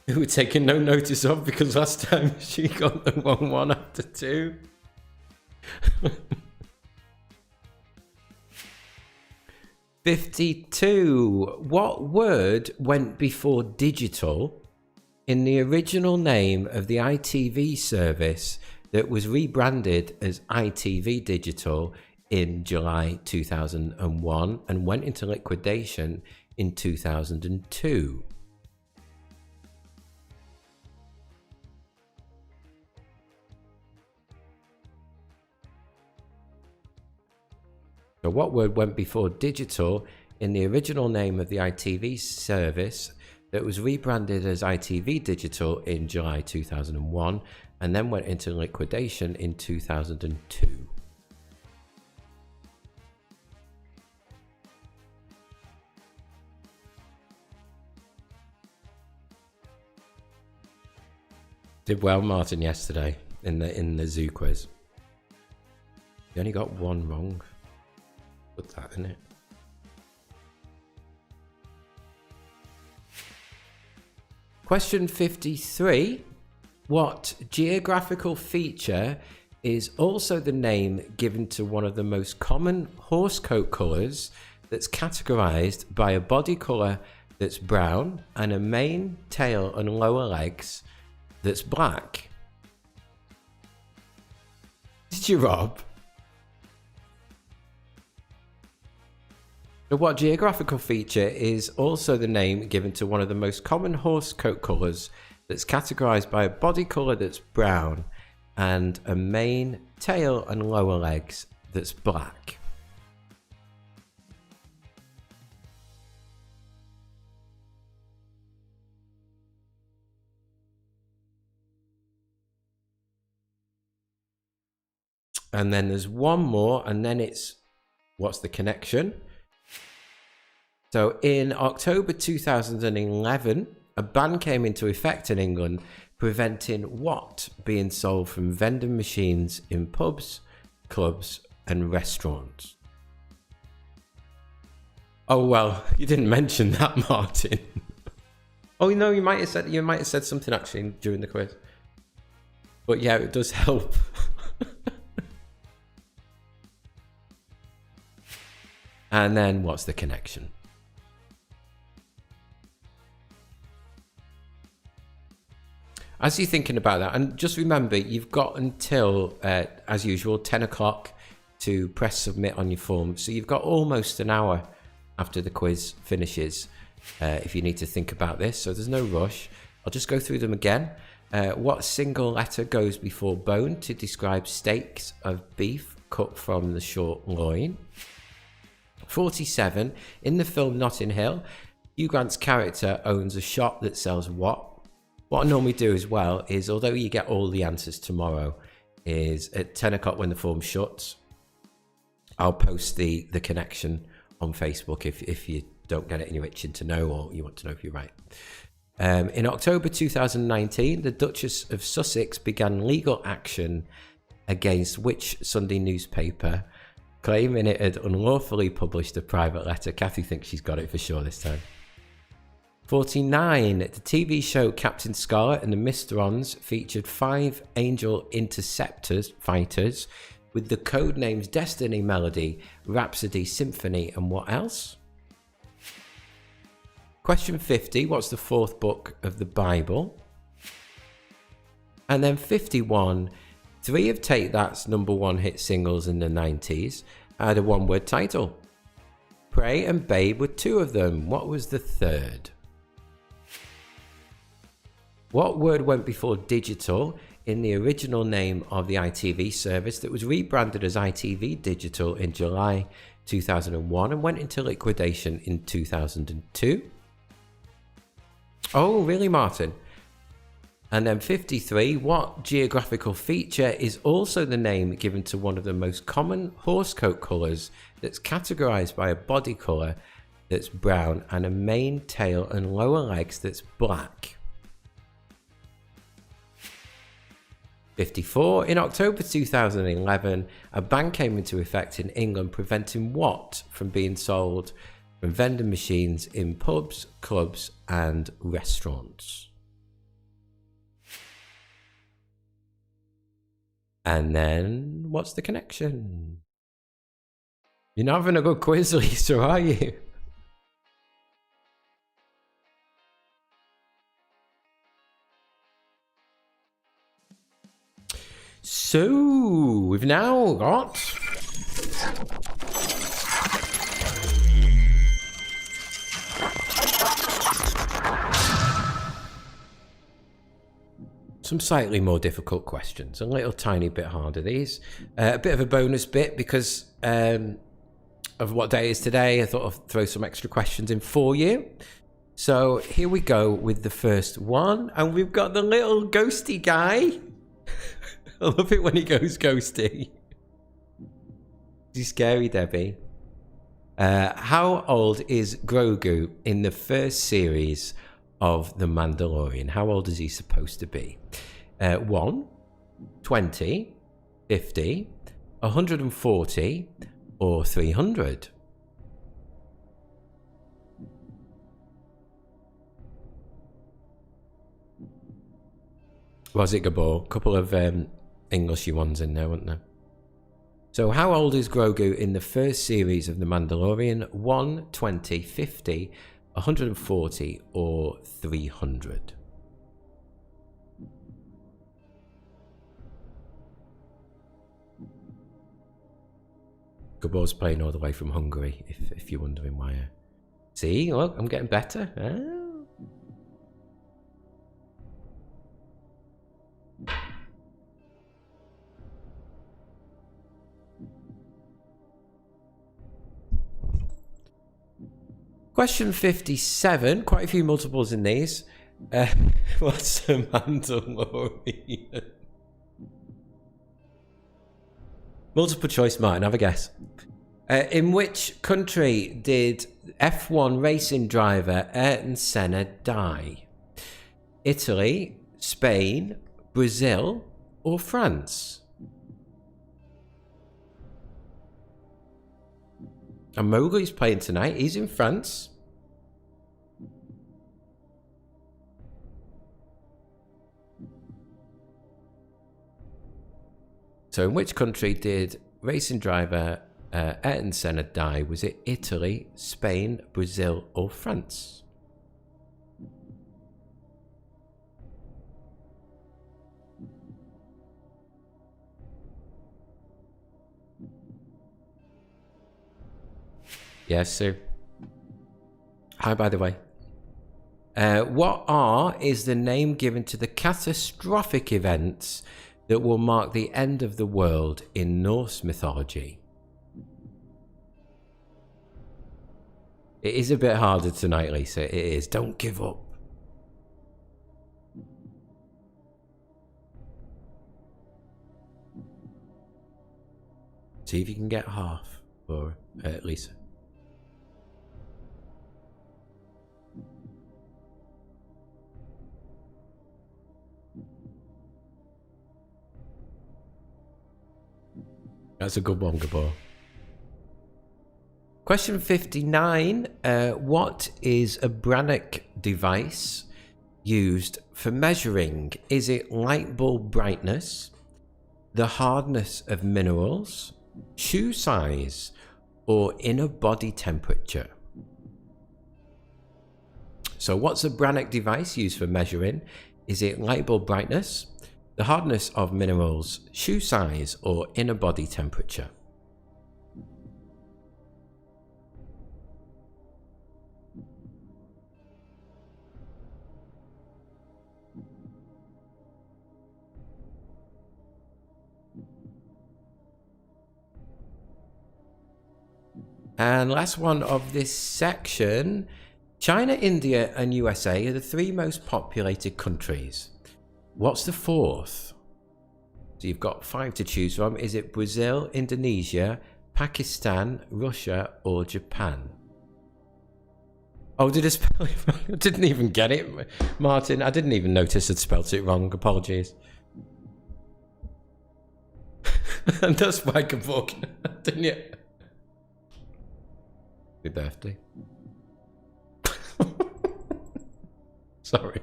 S1: Who we're taking no notice of because last time she got the wrong one after 2. "52. What word went before digital in the original name of the ITV service that was rebranded as ITV Digital in July 2001 and went into liquidation in 2002? So what word went before digital in the original name of the ITV service that was rebranded as ITV Digital in July 2001 and then went into liquidation in 2002? Did well, Martin, yesterday in the zoo quiz. You only got one wrong. Put that in it. Question 53. What geographical feature is also the name given to one of the most common horse coat colours that's categorised by a body colour that's brown and a mane, tail and lower legs that's black? Did you, Rob? So what geographical feature is also the name given to one of the most common horse coat colours that's categorised by a body colour that's brown and a mane, tail and lower legs that's black? And then there's one more, and then it's what's the connection? So in October 2011, a ban came into effect in England preventing what being sold from vending machines in pubs, clubs and restaurants? Oh well, you didn't mention that, Martin. Oh no, you might have said something actually during the quiz. But yeah, it does help. And then what's the connection? As you're thinking about that, and just remember, you've got until, as usual, 10 o'clock to press submit on your form. So you've got almost an hour after the quiz finishes if you need to think about this. So there's no rush. I'll just go through them again. What single letter goes before bone to describe steaks of beef cut from the short loin? 47. In the film Notting Hill, Hugh Grant's character owns a shop that sells what? What I normally do as well is, although you get all the answers tomorrow, is at 10 o'clock when the form shuts, I'll post the connection on Facebook if you don't get it and you're itching to know, or you want to know if you're right. In October 2019, the Duchess of Sussex began legal action against which Sunday newspaper, claiming it had unlawfully published a private letter. Kathy thinks she's got it for sure this time. 49. The TV show Captain Scarlet and the Mysterons featured 5 Angel Interceptors fighters with the code names Destiny, Melody, Rhapsody, Symphony, and what else? Question 50. What's the 4th book of the Bible? And then 51. 3 of Take That's #1 hit singles in the 90s had a one-word title. Pray and Babe were 2 of them. What was the 3rd? What word went before digital in the original name of the ITV service that was rebranded as ITV Digital in July 2001 and went into liquidation in 2002? Oh, really, Martin? And then 53, what geographical feature is also the name given to one of the most common horse coat colours that's categorised by a body colour that's brown and a mane, tail and lower legs that's black? 54. In October 2011, a ban came into effect in England preventing what from being sold from vending machines in pubs, clubs and restaurants? And then, what's the connection? You're not having a good quiz, Lisa, are you? So, we've now got some slightly more difficult questions, a little tiny bit harder these. A bit of a bonus bit because of what day it is today. I thought I'd throw some extra questions in for you. So here we go with the first one, and we've got the little ghosty guy. I love it when he goes ghosty. He's scary, Debbie. How old is Grogu in the first series of The Mandalorian? How old is he supposed to be? 1, 20, 50, 140, or 300? Was it Gabor? A couple of Englishy ones in there, weren't there? So how old is Grogu in the first series of The Mandalorian? 1, 20, 50, 140 or 300? Gabor's playing all the way from Hungary, if you're wondering why. See, look, I'm getting better. Question 57, quite a few multiples in these. What's a Mandalorian? Multiple choice, Martin, have a guess. In which country did F1 racing driver Ayrton Senna die? Italy, Spain, Brazil, or France? And Mowgli's playing tonight. He's in France. So in which country did racing driver Ayrton Senna die? Was it Italy, Spain, Brazil, or France? Yes, Sue. Hi, by the way. What R is the name given to the catastrophic events that will mark the end of the world in Norse mythology? It is a bit harder tonight, Lisa. It is. Don't give up. See if you can get half for Lisa. That's a good one, Gabor. Question 59. What is a Brannock device used for measuring? Is it light bulb brightness, the hardness of minerals, shoe size, or inner body temperature? So what's a Brannock device used for measuring? Is it light bulb brightness, the hardness of minerals, shoe size, or inner body temperature? And last one of this section. China, India, and USA are the 3 most populated countries. What's the 4th? So you've got 5 to choose from. Is it Brazil, Indonesia, Pakistan, Russia, or Japan? Oh, did I spell it wrong? I didn't even get it, Martin. I didn't even notice I'd spelt it wrong. Apologies. And that's why I book, didn't you? Happy birthday. Sorry.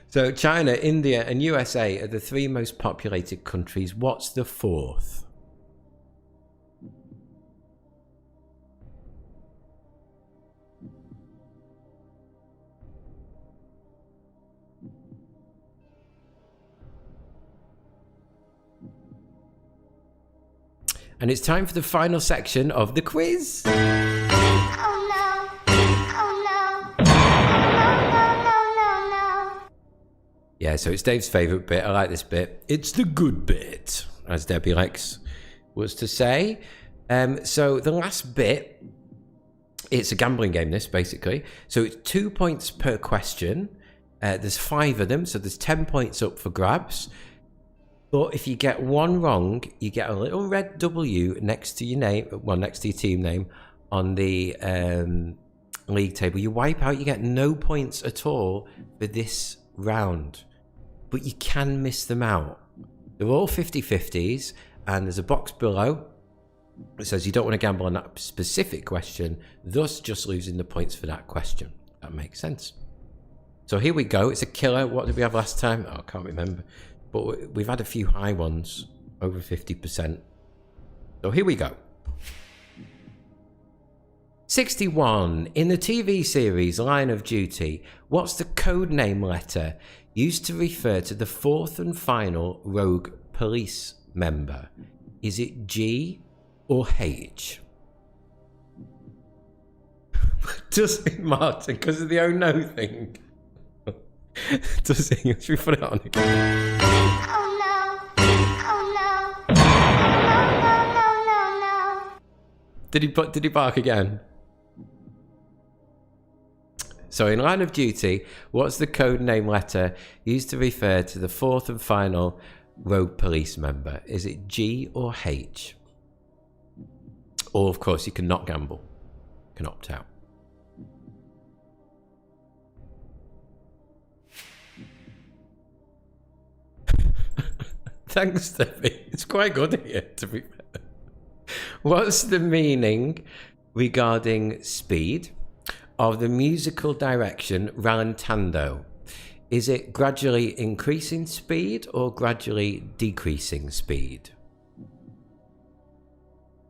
S1: So China, India, and USA are the 3 most populated countries. What's the 4th? And it's time for the final section of the quiz.
S7: Oh no. Oh no. No.
S1: Yeah, so it's Dave's favourite bit. I like this bit. It's the good bit, as Debbie likes was to say. So the last bit, it's a gambling game, this, basically. So it's 2 points per question. There's 5 of them, so there's 10 points up for grabs. But if you get one wrong, you get a little red W next to your name, well, next to your team name on the league table. You wipe out, you get no points at all for this round. But you can miss them out. They're all 50-50s, and there's a box below that says you don't want to gamble on that specific question, thus just losing the points for that question. That makes sense. So here we go. It's a killer. What did we have last time? Oh, I can't remember. But we've had a few high ones, over 50%. So here we go. 61. In the TV series Line of Duty, what's the code name letter used to refer to the 4th and final rogue police member? Is it G or H? Does it, Martin, because of the oh no thing? Does it? Should we put it on again?
S7: Oh no. Oh no. No.
S1: Did he bark again? So in Line of Duty, what's the code name letter used to refer to the 4th and final rogue police member? Is it G or H? Or of course you can not gamble. You can opt out. Thanks, Debbie. It's quite good here, to be fair. What's the meaning regarding speed of the musical direction rallentando? Is it gradually increasing speed or gradually decreasing speed?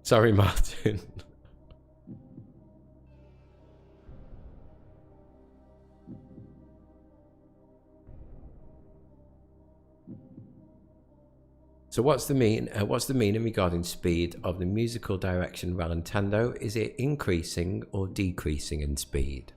S1: Sorry, Martin. So what's the meaning regarding speed of the musical direction rallentando? Is it increasing or decreasing in speed?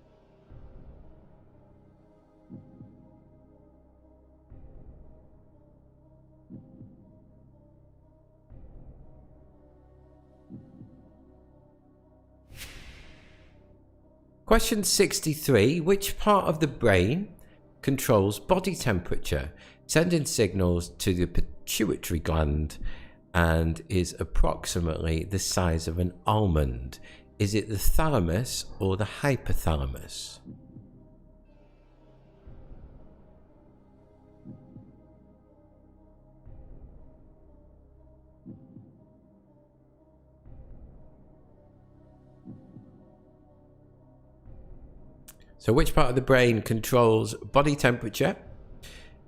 S1: Question 63. Which part of the brain controls body temperature, sending signals to the pituitary gland, and is approximately the size of an almond? Is it the thalamus or the hypothalamus? So which part of the brain controls body temperature?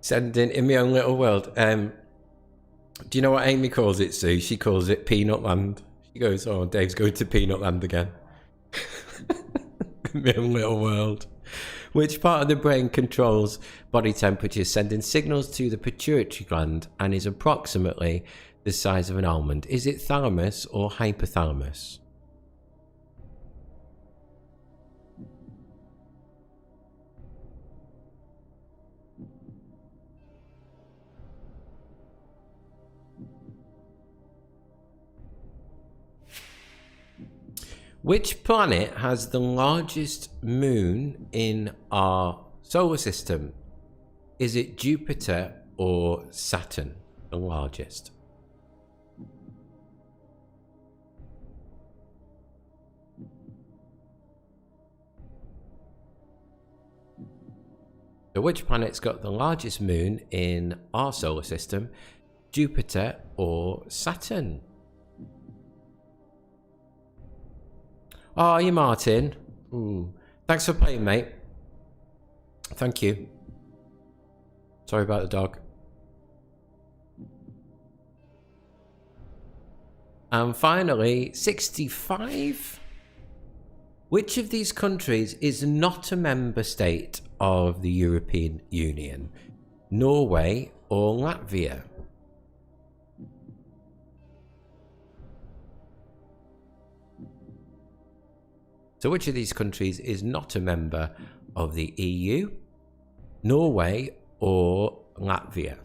S1: Sending in my own little world. Do you know what Amy calls it, Sue? She calls it Peanut Land. She goes, oh, Dave's going to Peanut Land again. My own little world. Which part of the brain controls body temperature, sending signals to the pituitary gland and is approximately the size of an almond? Is it thalamus or hypothalamus? Which planet has the largest moon in our solar system? Is it Jupiter or Saturn, the largest? So which planet's got the largest moon in our solar system? Jupiter or Saturn? Oh, you Martin. Thanks for playing, mate. Thank you. Sorry about the dog. And finally, 65. Which of these countries is not a member state of the European Union? Norway or Latvia? So which of these countries is not a member of the EU? Norway or Latvia?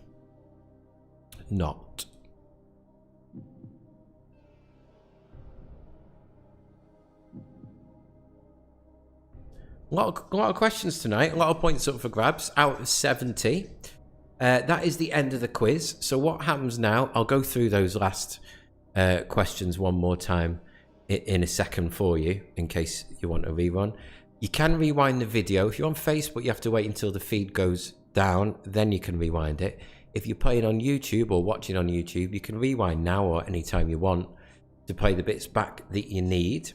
S1: Not. A lot of questions tonight, a lot of points up for grabs out of 70. That is the end of the quiz. So what happens now, I'll go through those last questions one more time in a second for you, in case you want a rerun. You can rewind the video. If you're on Facebook, you have to wait until the feed goes down, then you can rewind it. If you're playing on YouTube or watching on YouTube, you can rewind now or anytime you want to play the bits back that you need.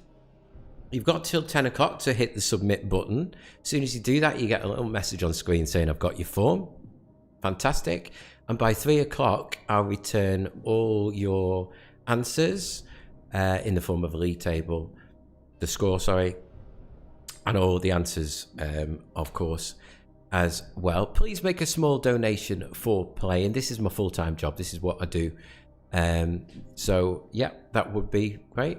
S1: You've got till 10 o'clock to hit the submit button. As soon as you do that, you get a little message on screen saying I've got your form. Fantastic. And by 3 o'clock, I'll return all your answers in the form of a league table, the score, sorry, and all the answers, of course, as well. Please make a small donation for playing. This is my full-time job. This is what I do. So, yeah, that would be great.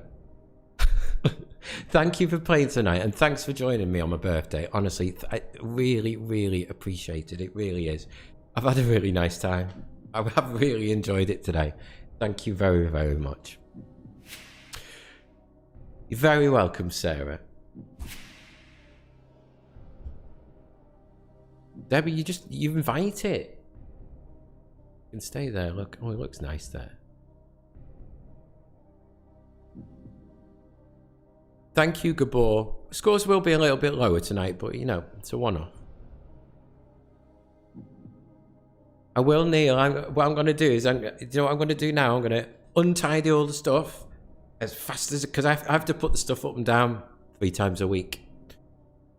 S1: Thank you for playing tonight, and thanks for joining me on my birthday. Honestly, I really, really appreciate it. It really is. I've had a really nice time. I have really enjoyed it today. Thank you very, very much. You're very welcome, Sarah. Debbie, you invite it. You can stay there. Look, oh, it looks nice there. Thank you, Gabor. Scores will be a little bit lower tonight, but you know, it's a one-off. I will, Neil. What I'm going to do is, you know what I'm going to do now? I'm going to untidy all the stuff as fast as, because I have to put the stuff up and down 3 times a week.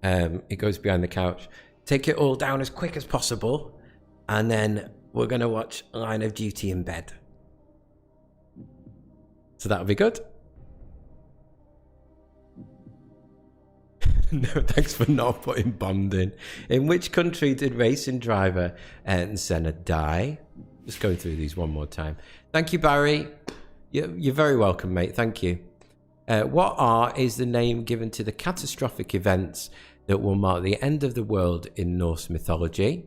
S1: It goes behind the couch. Take it all down as quick as possible, and then we're going to watch Line of Duty in bed. So that'll be good. No, thanks for not putting Bond in. In which country did racing driver Ayrton Senna die? Just going through these one more time. Thank you, Barry. You're very welcome, mate. Thank you. What R is the name given to the catastrophic events that will mark the end of the world in Norse mythology?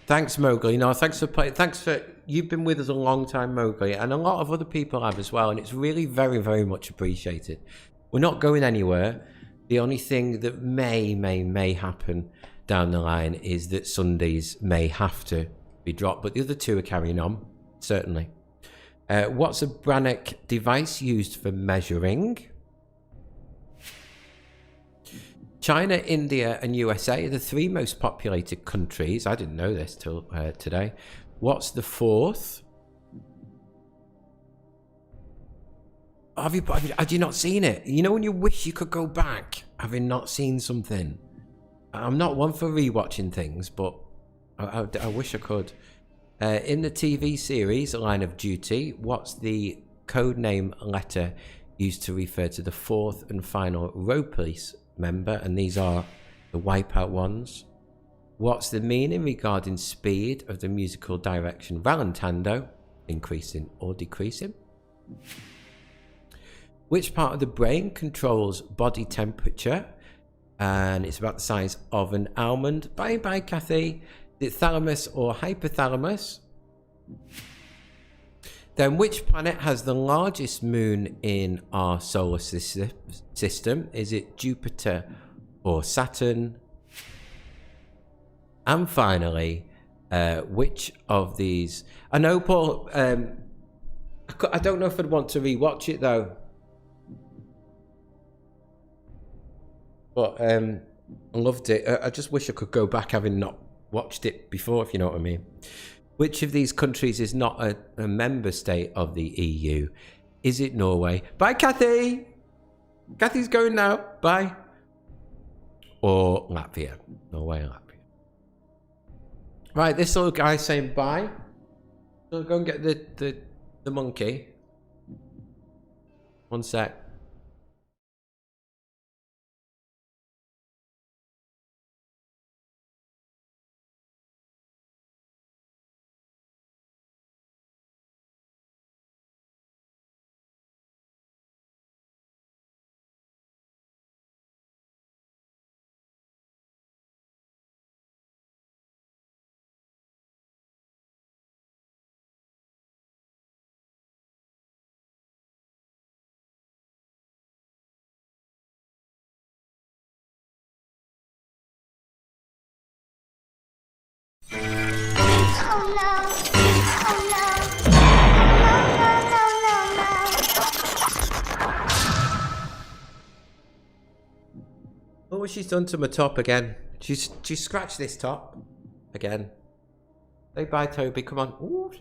S1: Thanks, Mowgli. No, thanks for playing. Thanks for, you've been with us a long time, Mowgli, and a lot of other people have as well, and it's really very, very much appreciated. We're not going anywhere. The only thing that may happen down the line is that Sundays may have to be dropped, but the other two are carrying on, certainly. What's a Brannock device used for measuring? China, India, and USA are the 3 most populated countries. I didn't know this till today. What's the 4th? Have you not seen it? You know when you wish you could go back? having not seen something. I'm not one for rewatching things, but I wish I could. In the TV series Line of Duty, what's the codename letter used to refer to the fourth and final road police member? And these are the wipeout ones. What's the meaning regarding speed of the musical direction rallentando, increasing or decreasing? Which part of the brain controls body temperature? And it's about the size of an almond. Bye bye, Kathy. Is it thalamus or hypothalamus? Then which planet has the largest moon in our solar system? Is it Jupiter or Saturn? And finally, which of these... I know, Paul, I don't know if I'd want to rewatch it though. But I loved it. I just wish I could go back having not watched it before, if you know what I mean. Which of these countries is not a member state of the EU? Is it Norway? Bye, Kathy! Kathy's going now. Bye. Or Latvia. Norway and Latvia. Right, this little guy saying bye. So go and get the monkey. One sec.
S7: Oh no. Oh no.
S1: Look what she's done to my top again. She's scratched this top again. Say bye, Toby. Come on. Ooh,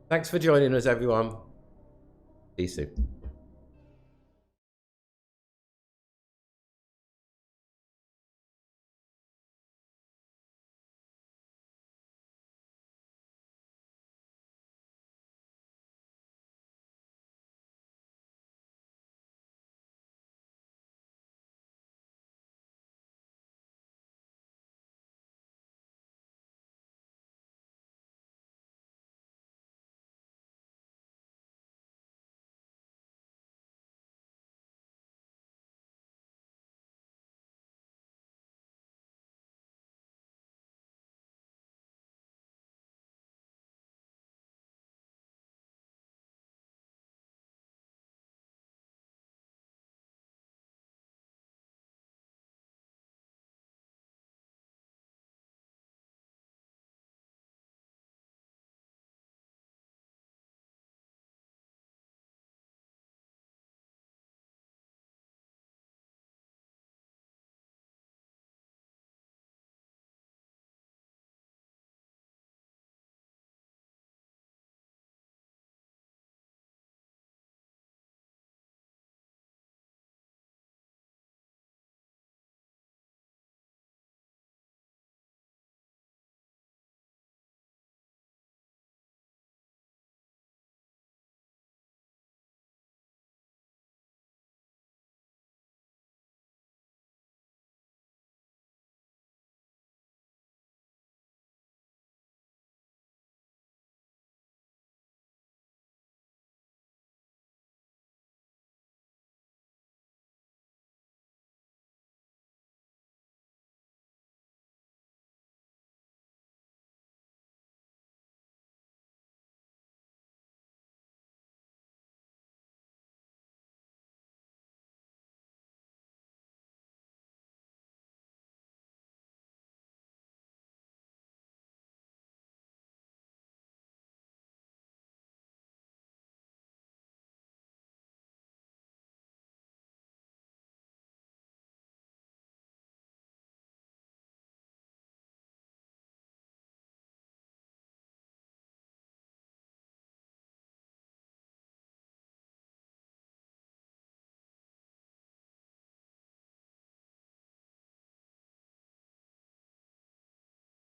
S1: thanks for joining us, everyone. See you soon.